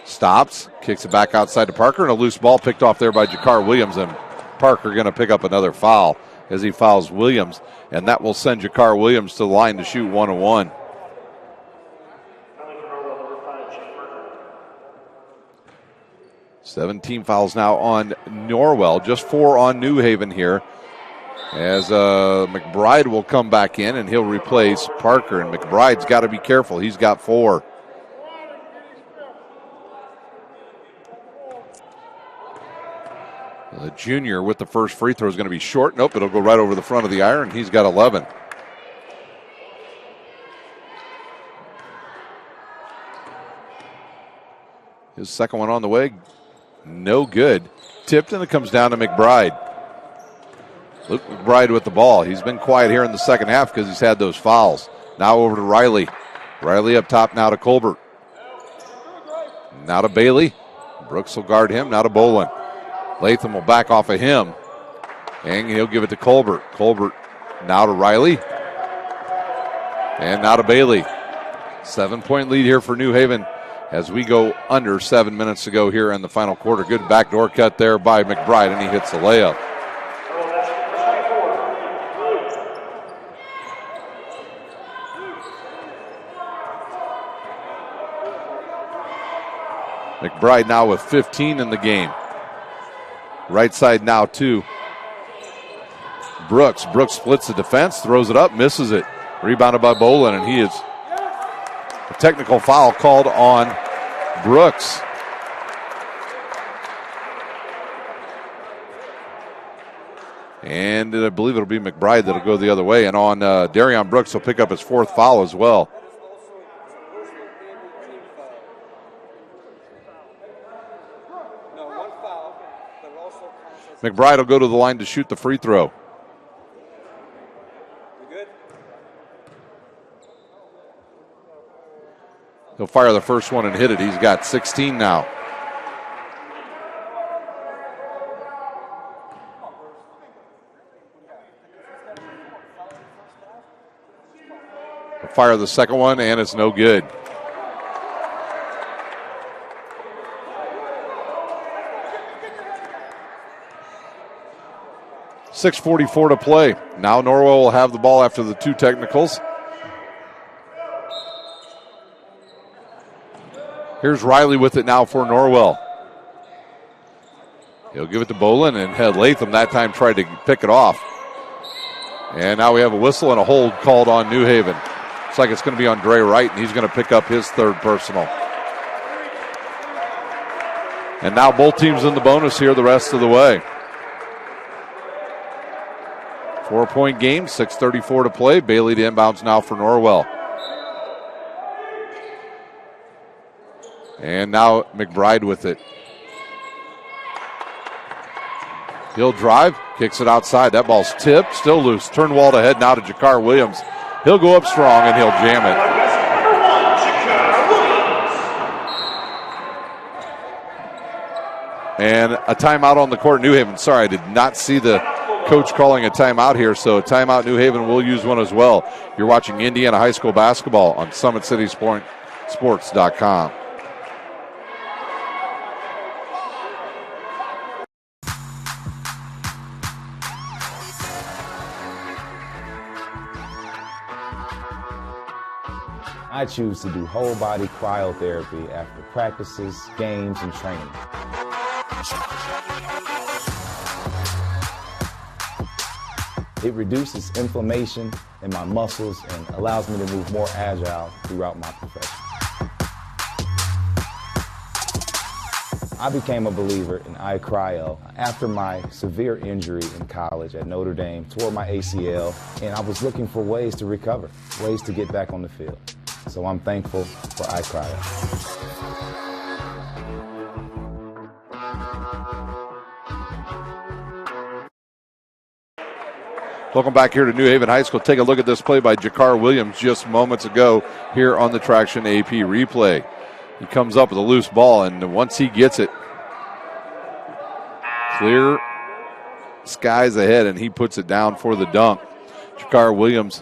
Stops, kicks it back outside to Parker, and a loose ball picked off there by Jakar Williams. And Parker going to pick up another foul as he fouls Williams. And that will send Jakar Williams to the line to shoot 1-1. Seventeen fouls now on Norwell, just 4 on New Haven here. As McBride will come back in, and he'll replace Parker. And McBride's got to be careful. He's got 4. The junior with the first free throw is going to be short. Nope, it'll go right over the front of the iron. He's got 11. His second one on the way. No good. Tipped, and it comes down to McBride. Luke McBride with the ball. He's been quiet here in the second half because he's had those fouls. Now over to Riley. Riley up top now to Colbert. Now to Bailey. Brooks will guard him. Now to Bolin. Latham will back off of him. And he'll give it to Colbert. Colbert now to Riley. And now to Bailey. 7-point lead here for New Haven as we go under 7 minutes to go here in the final quarter. Good backdoor cut there by McBride, and he hits the layup. McBride now with 15 in the game. Right side now to Brooks. Brooks splits the defense, throws it up, misses it. Rebounded by Bolin, and he is a technical foul called on Brooks. And I believe it'll be McBride that'll go the other way. And on Darion Brooks will pick up his fourth foul as well. McBride will go to the line to shoot the free throw. He'll fire the first one and hit it. He's got 16 now. He'll fire the second one, and it's no good. .6:44 to play. Now Norwell will have the ball after the two technicals. Here's Riley with it now for Norwell. He'll give it to Bolin, and had Latham that time tried to pick it off. And now we have a whistle and a hold called on New Haven. Looks like it's going to be on Dre Wright, and he's going to pick up his third personal. And now both teams in the bonus here the rest of the way. 4-point game, 6:34 to play. Bailey to inbounds now for Norwell. And now McBride with it. He'll drive, kicks it outside. That ball's tipped, still loose. Turnwald ahead now to Jakar Williams. He'll go up strong and he'll jam it. And a timeout on the court, New Haven. Sorry, I did not see the coach calling a timeout here, so a timeout New Haven will use one as well. You're watching Indiana High School basketball on SummitCitySports.com. I choose to do whole body cryotherapy after practices, games, and training. It reduces inflammation in my muscles and allows me to move more agile throughout my profession. I became a believer in iCryo after my severe injury in college at Notre Dame, tore my ACL, and I was looking for ways to recover, ways to get back on the field. So I'm thankful for iCryo. Welcome back here to New Haven High School. Take a look at this play by Jakar Williams just moments ago here on the Traction AP replay. He comes up with a loose ball, and once he gets it, clear skies ahead, and he puts it down for the dunk. Jakar Williams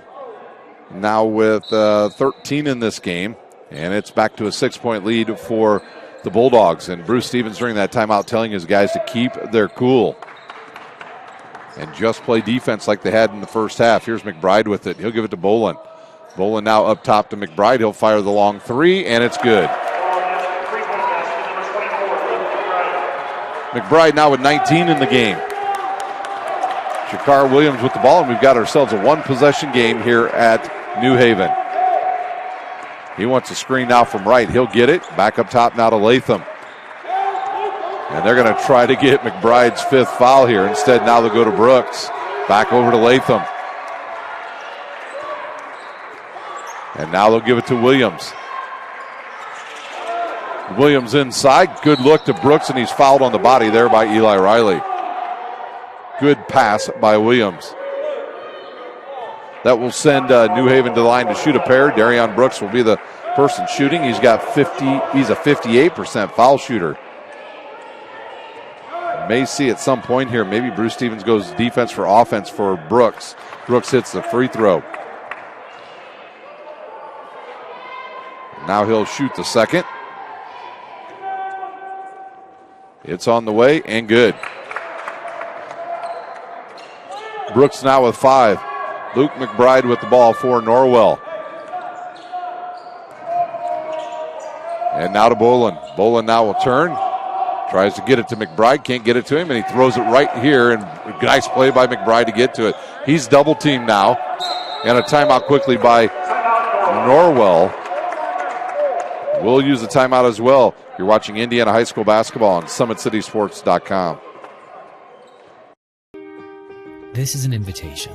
now with 13 in this game, and it's back to a 6-point lead for the Bulldogs. And Bruce Stevens during that timeout telling his guys to keep their cool and just play defense like they had in the first half. Here's McBride with it. He'll give it to Bolin. Bolin now up top to McBride. He'll fire the long three, and it's good. McBride now with 19 in the game. Jakar Williams with the ball, and we've got ourselves a one-possession game here at New Haven. He wants a screen now from Wright. He'll get it. Back up top now to Latham. And they're going to try to get McBride's fifth foul here. Instead, now they'll go to Brooks. Back over to Latham. And now they'll give it to Williams. Williams inside. Good look to Brooks, and he's fouled on the body there by Eli Riley. Good pass by Williams. That will send New Haven to the line to shoot a pair. Darion Brooks will be the person shooting. He's a 58% foul shooter. May see at some point here, maybe Bruce Stevens goes defense for offense for Brooks. Brooks hits the free throw. Now he'll shoot the second. It's on the way and good. Brooks now with 5. Luke McBride with the ball for Norwell. And now to Bolin. Bolin now will turn. Tries to get it to McBride. Can't get it to him, and he throws it right here. And nice play by McBride to get to it. He's double teamed now. And a timeout quickly by Norwell. We'll use the timeout as well. You're watching Indiana High School basketball on SummitCitySports.com. This is an invitation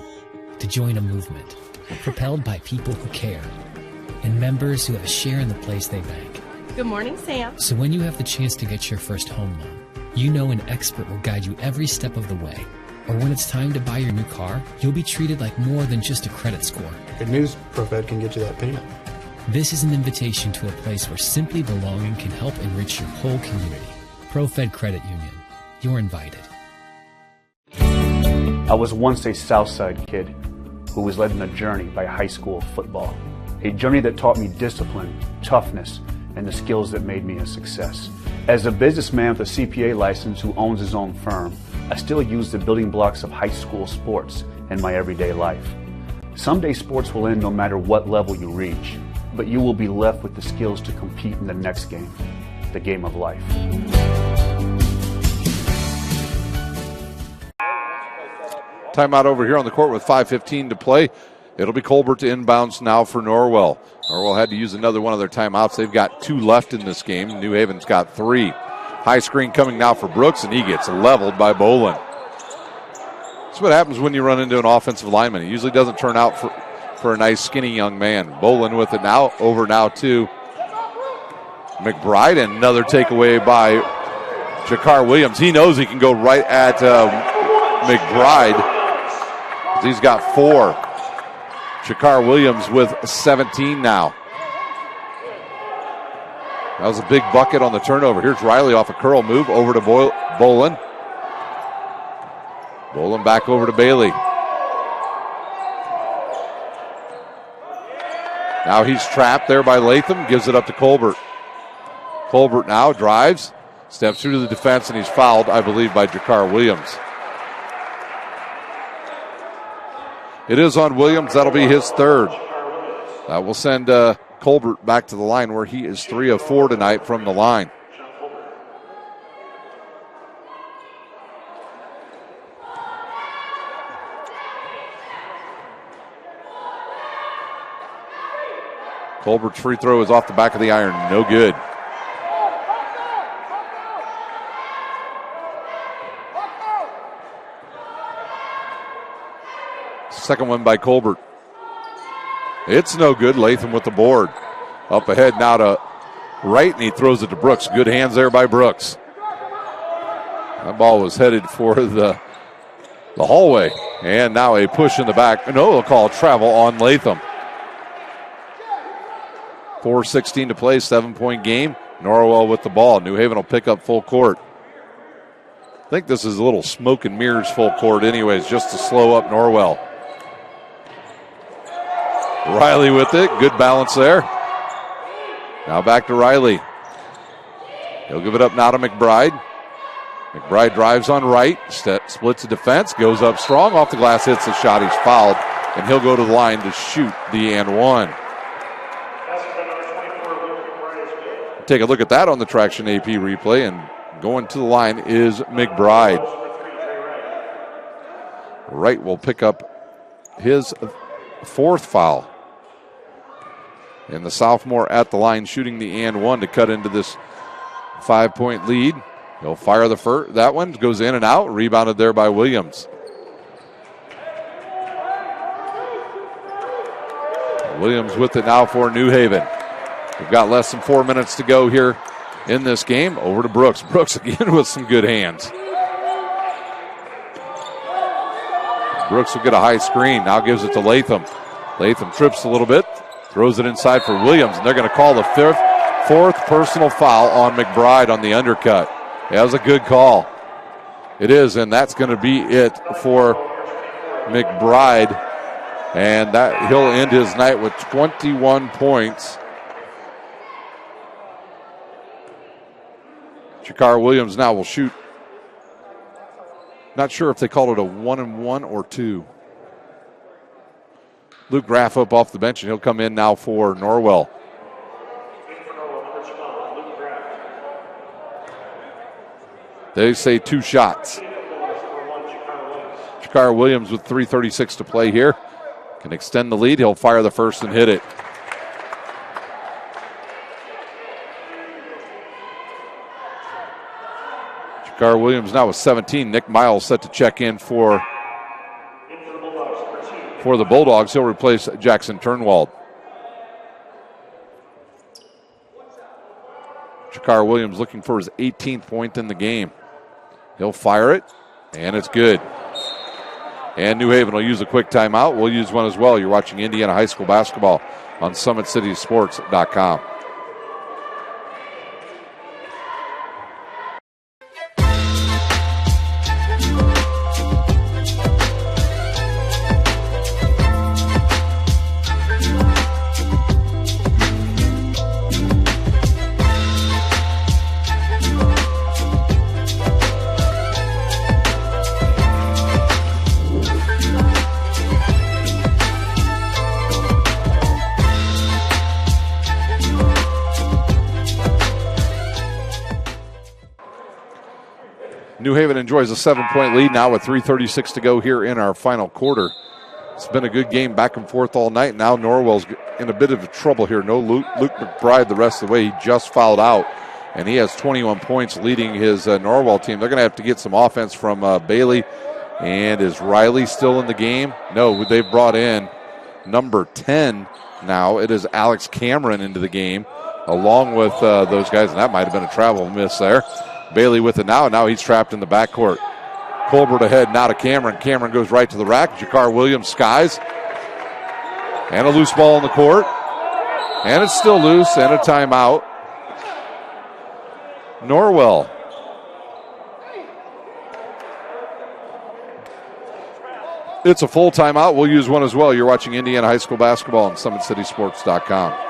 to join a movement propelled by people who care and members who have a share in the place they bank. Good morning, Sam. So when you have the chance to get your first home loan, you know an expert will guide you every step of the way. Or when it's time to buy your new car, you'll be treated like more than just a credit score. Good news, ProFed can get you that payment. This is an invitation to a place where simply belonging can help enrich your whole community. ProFed Credit Union. You're invited. I was once a Southside kid who was led on a journey by high school football. A journey that taught me discipline, toughness, and the skills that made me a success. As a businessman with a CPA license who owns his own firm, I still use the building blocks of high school sports in my everyday life. Someday sports will end no matter what level you reach, but you will be left with the skills to compete in the next game, the game of life. Timeout over here on the court with 5:15 to play. It'll be Colbert to inbounds now for Norwell. Norwell had to use another one of their timeouts. They've got 2 left in this game. New Haven's got 3. High screen coming now for Brooks, and he gets leveled by Bolin. That's what happens when you run into an offensive lineman. It usually doesn't turn out for a nice skinny young man. Bolin with it now, over now to McBride, and another takeaway by Jakar Williams. He knows he can go right at McBride. He's got 4. Jakar Williams with 17 now. That was a big bucket on the turnover. Here's Riley off a curl move over to Bolin. Bolin back over to Bailey. Now he's trapped there by Latham. Gives it up to Colbert. Colbert now drives. Steps through to the defense, and he's fouled, I believe, by Jakar Williams. It is on Williams. That'll be his 3rd. That will send Colbert back to the line, where he is 3 of 4 tonight from the line. Colbert's free throw is off the back of the iron. No good. Second one by Colbert. It's no good. Latham with the board. Up ahead now to right, and he throws it to Brooks. Good hands there by Brooks. That ball was headed for the hallway. And now a push in the back. No, they'll call travel on Latham. 4:16 to play, 7-point game. Norwell with the ball. New Haven will pick up full court. I think this is a little smoke and mirrors full court anyways, just to slow up Norwell. Riley with it. Good balance there. Now back to Riley. He'll give it up now to McBride. McBride drives on right. Splits the defense. Goes up strong. Off the glass. Hits the shot. He's fouled. And he'll go to the line to shoot the and one. Take a look at that on the Traction AP replay. And going to the line is McBride. Wright will pick up his 4th foul. And the sophomore at the line shooting the and one to cut into this 5-point lead. He'll fire that one. Goes in and out. Rebounded there by Williams. Williams with it now for New Haven. We've got less than 4 minutes to go here in this game. Over to Brooks. Brooks again with some good hands. Brooks will get a high screen. Now gives it to Latham. Latham trips a little bit. Throws it inside for Williams. And they're going to call the fourth personal foul on McBride on the undercut. That was a good call. It is, and that's going to be it for McBride. And that he'll end his night with 21 points. Jakar Williams now will shoot. Not sure if they called it a 1-and-1 or 2. Luke Graff up off the bench, and he'll come in now for Norwell. They say 2 shots. Jakar Williams with 3:36 to play here. Can extend the lead. He'll fire the first and hit it. Jakar Williams now with 17. Nick Miles set to check in for the Bulldogs. He'll replace Jackson Turnwald. Jakar Williams looking for his 18th point in the game. He'll fire it, and it's good. And New Haven will use a quick timeout. We'll use one as well. You're watching Indiana High School basketball on SummitCitySports.com. New Haven enjoys a 7-point lead now with 3:36 to go here in our final quarter. It's been a good game back and forth all night. Now Norwell's in a bit of trouble here. No Luke McBride the rest of the way. He just fouled out, and he has 21 points leading his Norwell team. They're going to have to get some offense from Bailey. And is Riley still in the game? No, they've brought in number 10 now. It is Alex Cameron into the game along with those guys, and that might have been a travel miss there. Bailey with it now, and now he's trapped in the backcourt. Colbert ahead now to Cameron. Cameron goes right to the rack. Jakar Williams skies. And a loose ball in the court. And it's still loose, and a timeout. Norwell. It's a full timeout. We'll use one as well. You're watching Indiana High School basketball on SummitCitySports.com.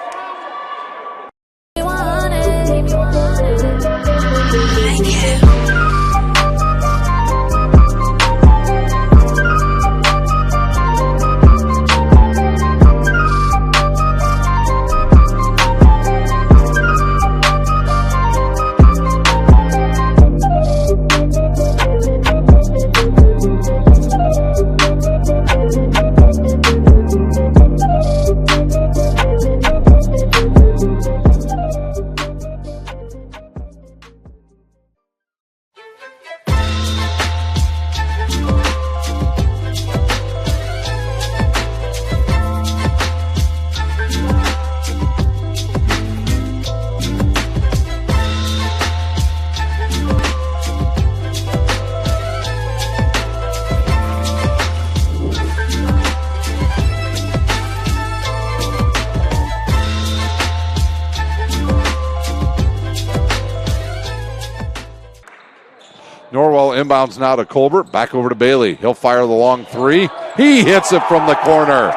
Norwell inbounds now to Colbert. Back over to Bailey. He'll fire the long three. He hits it from the corner.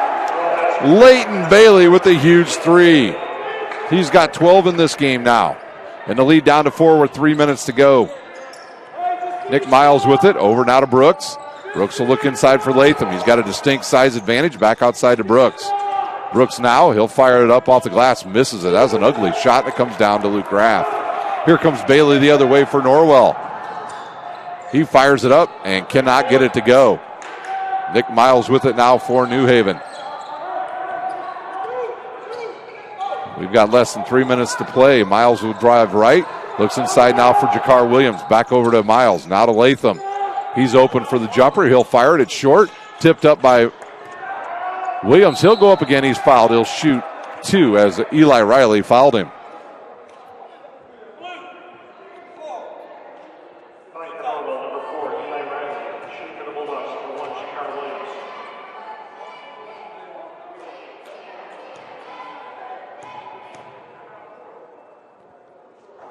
Leighton Bailey with a huge three. He's got 12 in this game now. And the lead down to 4 with 3 minutes to go. Nick Miles with it. Over now to Brooks. Brooks will look inside for Latham. He's got a distinct size advantage. Back outside to Brooks. Brooks now. He'll fire it up off the glass. Misses it. That's an ugly shot. It comes down to Luke Graff. Here comes Bailey the other way for Norwell. He fires it up and cannot get it to go. Nick Miles with it now for New Haven. We've got less than 3 minutes to play. Miles will drive right. Looks inside now for Jakar Williams. Back over to Miles. Now to Latham. He's open for the jumper. He'll fire it. It's short. Tipped up by Williams. He'll go up again. He's fouled. He'll shoot 2 as Eli Riley fouled him.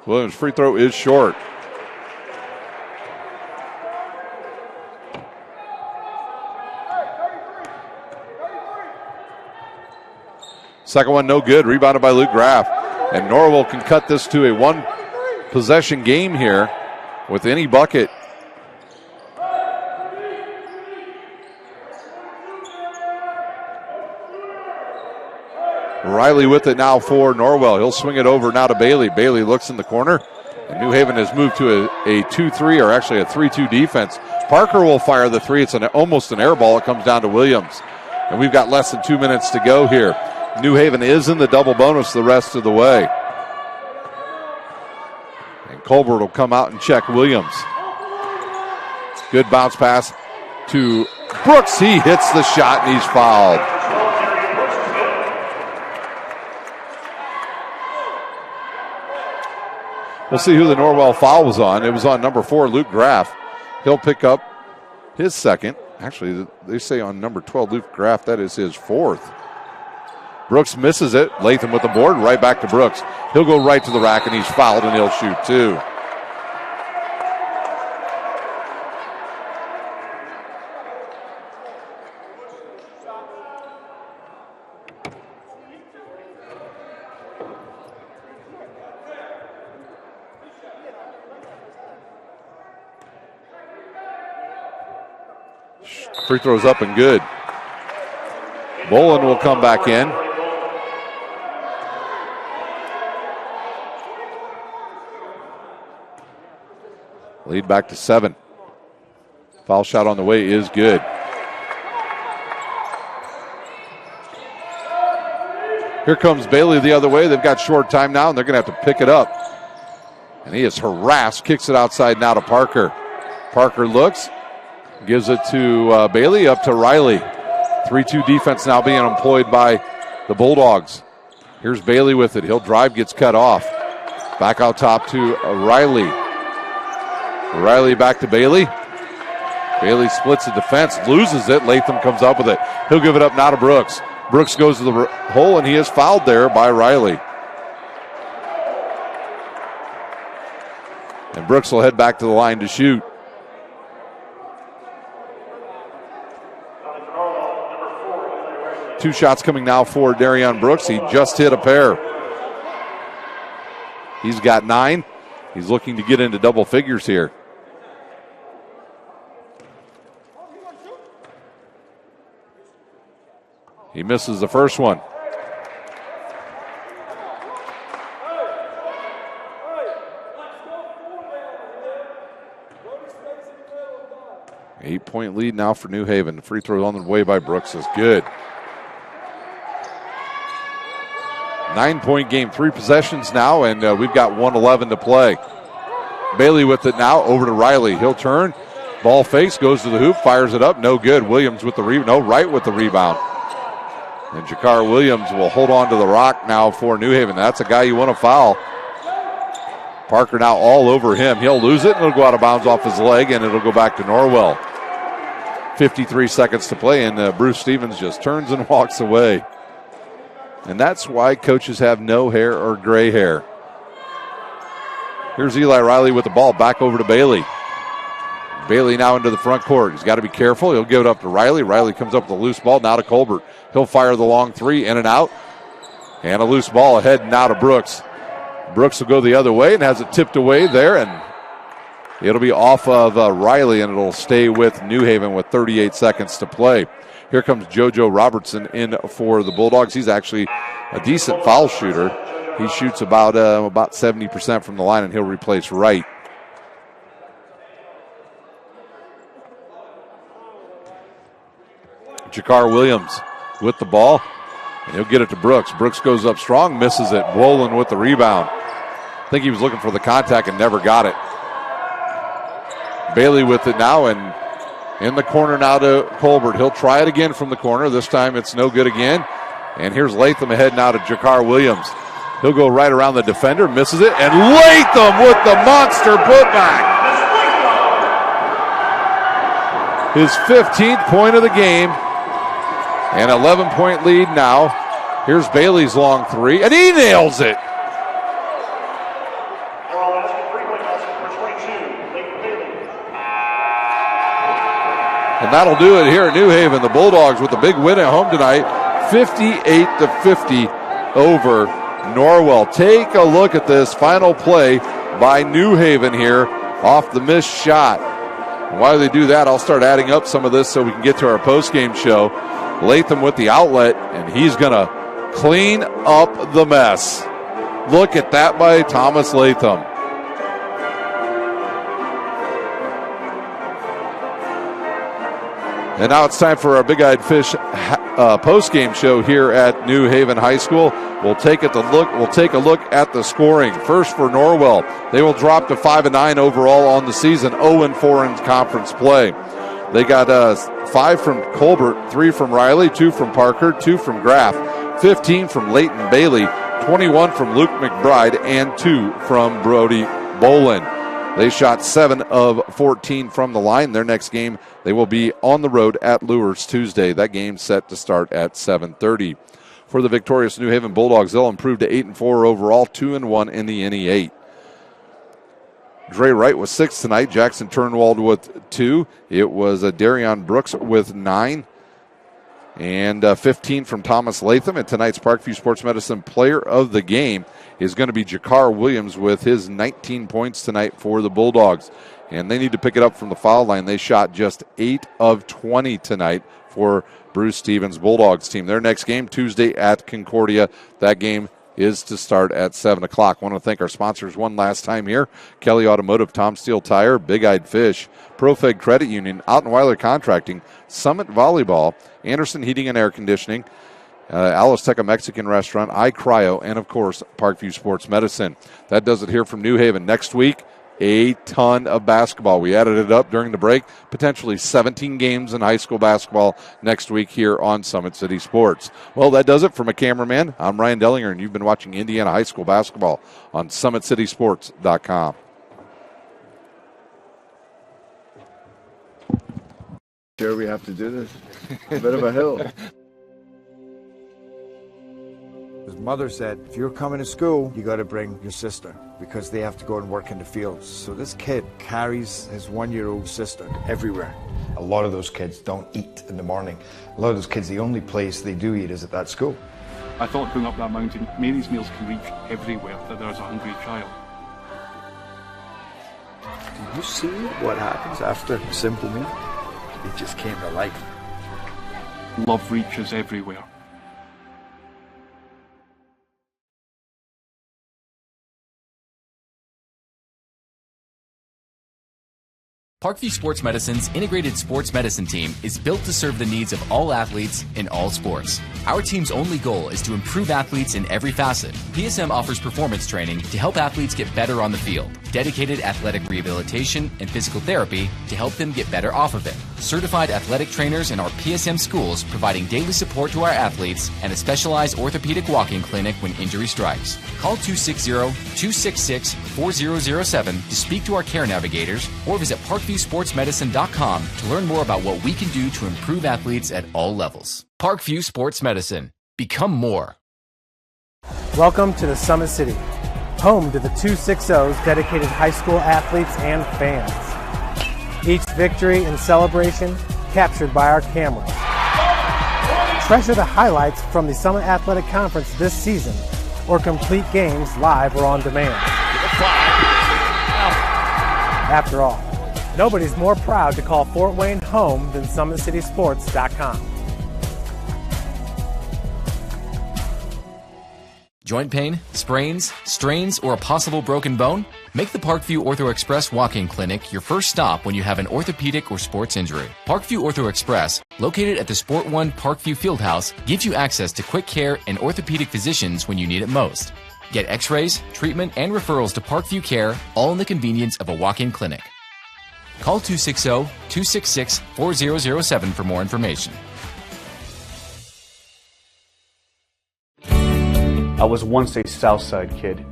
Williams' free throw is short. Second one no good, rebounded by Luke Graff. And Norwell can cut this to a one-possession game here with any bucket. Riley with it now for Norwell. He'll swing it over now to Bailey. Bailey looks in the corner. And New Haven has moved to a 2-3, or actually a 3-2 defense. Parker will fire the three. It's almost an air ball. It comes down to Williams. And we've got less than 2 minutes to go here. New Haven is in the double bonus the rest of the way. And Colbert will come out and check Williams. Good bounce pass to Brooks. He hits the shot and he's fouled. We'll see who the Norwell foul was on. It was on number 4, Luke Graff. He'll pick up his second. Actually, they say on number 12, Luke Graff, that is his fourth. Brooks misses it. Latham with the board, right back to Brooks. He'll go right to the rack, and he's fouled, and he'll shoot two. Free throw's up and good. Bolin will come back in. Lead back to 7. Foul shot on the way is good. Here comes Bailey the other way. They've got short time now, and they're going to have to pick it up. And he is harassed. Kicks it outside now to Parker. Parker looks. Gives it to Bailey, up to Riley. 3-2 defense now being employed by the Bulldogs. Here's Bailey with it. He'll drive, gets cut off. Back out top to Riley. Riley back to Bailey. Bailey splits the defense, loses it. Latham comes up with it. He'll give it up now to Brooks. Brooks goes to the hole, and he is fouled there by Riley. And Brooks will head back to the line to shoot. Two shots coming now for Darion Brooks. He just hit a pair. He's got 9. He's looking to get into double figures here. He misses the first one. Eight-point lead now for New Haven. The free throw on the way by Brooks is good. 9-point game, 3 possessions now, and we've got 1:11 to play. Bailey with it now, over to Riley. He'll turn, ball fakes, goes to the hoop, fires it up, no good. Williams with the rebound, no, Wright with the rebound. And Jakar Williams will hold on to the rock now for New Haven. That's a guy you want to foul. Parker now all over him. He'll lose it, and it'll go out of bounds off his leg, and it'll go back to Norwell. 53 seconds to play, and Bruce Stevens just turns and walks away. And that's why coaches have no hair or gray hair. Here's Eli Riley with the ball, back over to Bailey. Bailey now into the front court. He's got to be careful. He'll give it up to Riley. Riley comes up with a loose ball, now to Colbert. He'll fire the long three, in and out. And a loose ball ahead now to Brooks. Brooks will go the other way and has it tipped away there, and it'll be off of Riley, and it'll stay with New Haven with 38 seconds to play. Here comes JoJo Robertson in for the Bulldogs. He's actually a decent foul shooter. He shoots about 70% from the line, and he'll replace Wright. Jakar Williams with the ball, and he'll get it to Brooks. Brooks goes up strong, misses it. Bolin with the rebound. I think he was looking for the contact and never got it. Bailey with it now, and in the corner now to Colbert. He'll try it again from the corner. This time it's no good again. And here's Latham ahead now to Jakar Williams. He'll go right around the defender, misses it, and Latham with the monster putback. His 15th point of the game. An 11-point lead now. Here's Bailey's long three, and he nails it. And that'll do it here at New Haven. The Bulldogs with a big win at home tonight, 58-50 over Norwell. Take a look at this final play by New Haven here off the missed shot. And while they do that, I'll start adding up some of this so we can get to our post-game show. Latham with the outlet, and he's going to clean up the mess. Look at that by Thomas Latham. And now it's time for our Big Eyed Fish post-game show here at New Haven High School. We'll take a look at the scoring. First for Norwell, they will drop to 5-9 overall on the season, 0-4 in conference play. They got 5 from Colbert, 3 from Riley, 2 from Parker, 2 from Graff, 15 from Leighton Bailey, 21 from Luke McBride, and 2 from Brody Bolin. They shot 7 of 14 from the line. Their next game, they will be on the road at Lures Tuesday. That game's set to start at 7:30. For the victorious New Haven Bulldogs, they'll improve to 8-4 overall, 2-1 in the NE8. Dre Wright was 6 tonight. Jackson Turnwald with 2. It was Darion Brooks with 9. And 15 from Thomas Latham. And tonight's Parkview Sports Medicine Player of the Game is going to be Jakar Williams with his 19 points tonight for the Bulldogs. And they need to pick it up from the foul line. They shot just 8 of 20 tonight for Bruce Stevens' Bulldogs team. Their next game, Tuesday at Concordia. That game is to start at 7 o'clock. I want to thank our sponsors one last time here. Kelly Automotive, Tom Steele Tire, Big Eyed Fish, ProFed Credit Union, Ottenweiler Contracting, Summit Volleyball, Anderson Heating and Air Conditioning, Alice Teca Mexican Restaurant, iCryo, and, of course, Parkview Sports Medicine. That does it here from New Haven. Next week, a ton of basketball. We added it up during the break. Potentially 17 games in high school basketball next week here on Summit City Sports. Well, that does it for my cameraman. I'm Ryan Dellinger, and you've been watching Indiana High School basketball on SummitCitySports.com. Sure we have to do this. A bit of a hill. His mother said, if you're coming to school, you got to bring your sister because they have to go and work in the fields. So this kid carries his 1-year-old sister everywhere. A lot of those kids don't eat in the morning. A lot of those kids, the only place they do eat is at that school. I thought going up that mountain, Mary's meals can reach everywhere that there's a hungry child. Do you see what happens after a simple meal? It just came to life. Love reaches everywhere. Parkview Sports Medicine's integrated sports medicine team is built to serve the needs of all athletes in all sports. Our team's only goal is to improve athletes in every facet. PSM offers performance training to help athletes get better on the field, dedicated athletic rehabilitation and physical therapy to help them get better off of it, certified athletic trainers in our PSM schools providing daily support to our athletes, and a specialized orthopedic walk-in clinic when injury strikes. Call 260-266-4007 to speak to our care navigators or visit ParkviewSportsMedicine.com to learn more about what we can do to improve athletes at all levels. Parkview Sports Medicine. Become more. Welcome to the Summit City, home to the 260's dedicated high school athletes and fans. Each victory and celebration captured by our cameras. Treasure the highlights from the Summit Athletic Conference this season or complete games live or on demand. After all, nobody's more proud to call Fort Wayne home than SummitCitySports.com. Joint pain, sprains, strains, or a possible broken bone? Make the Parkview Ortho Express walk-in clinic your first stop when you have an orthopedic or sports injury. Parkview Ortho Express, located at the Sport One Parkview Fieldhouse, gives you access to quick care and orthopedic physicians when you need it most. Get x-rays, treatment, and referrals to Parkview Care, all in the convenience of a walk-in clinic. Call 260-266-4007 for more information. I was once a Southside kid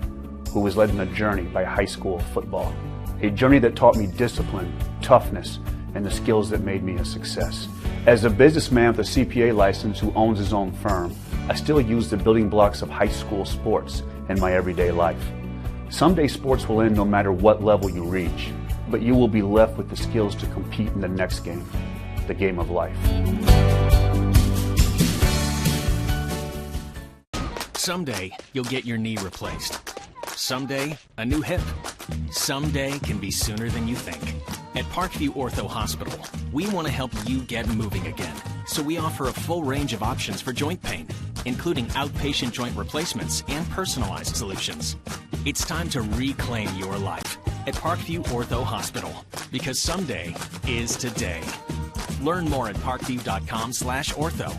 who was led on a journey by high school football. A journey that taught me discipline, toughness, and the skills that made me a success. As a businessman with a CPA license who owns his own firm, I still use the building blocks of high school sports in my everyday life. Someday sports will end no matter what level you reach, but you will be left with the skills to compete in the next game. the game of life. Someday, you'll get your knee replaced. Someday, a new hip. Someday can be sooner than you think. At Parkview Ortho Hospital, we want to help you get moving again. So we offer a full range of options for joint pain, including outpatient joint replacements and personalized solutions. It's time to reclaim your life at Parkview Ortho Hospital, because someday is today. Learn more at parkview.com/ortho.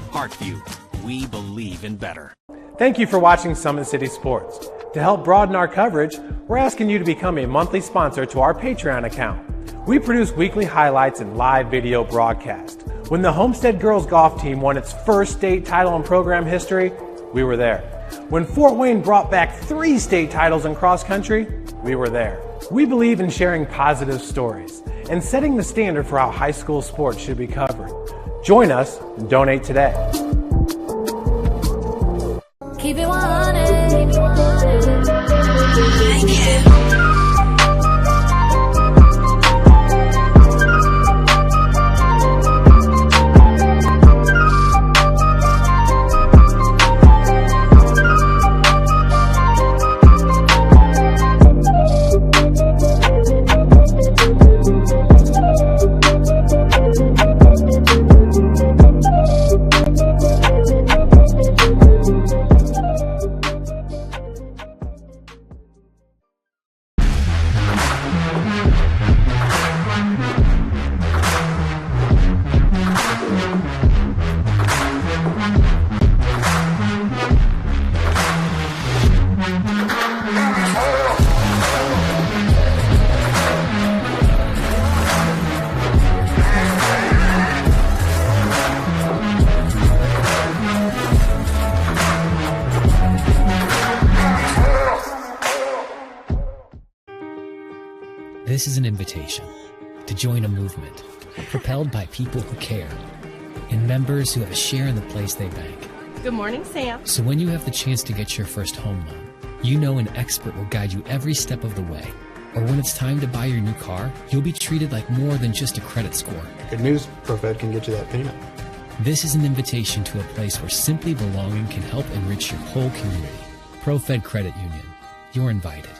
Parkview, we believe in better. Thank you for watching Summit City Sports. To help broaden our coverage, we're asking you to become a monthly sponsor to our Patreon account. We produce weekly highlights and live video broadcast. When the Homestead girls golf team won its first state title in program history, we were there. When Fort Wayne brought back 3 state titles in cross country, we were there. We believe in sharing positive stories and setting the standard for how high school sports should be covered. Join us and donate today. Keep it 100. Thank you. This is an invitation to join a movement propelled by people who care and members who have a share in the place they bank. Good morning, Sam. So when you have the chance to get your first home loan, you know an expert will guide you every step of the way. Or when it's time to buy your new car, you'll be treated like more than just a credit score. Good news, ProFed can get you that payment. This is an invitation to a place where simply belonging can help enrich your whole community. ProFed Credit Union. You're invited.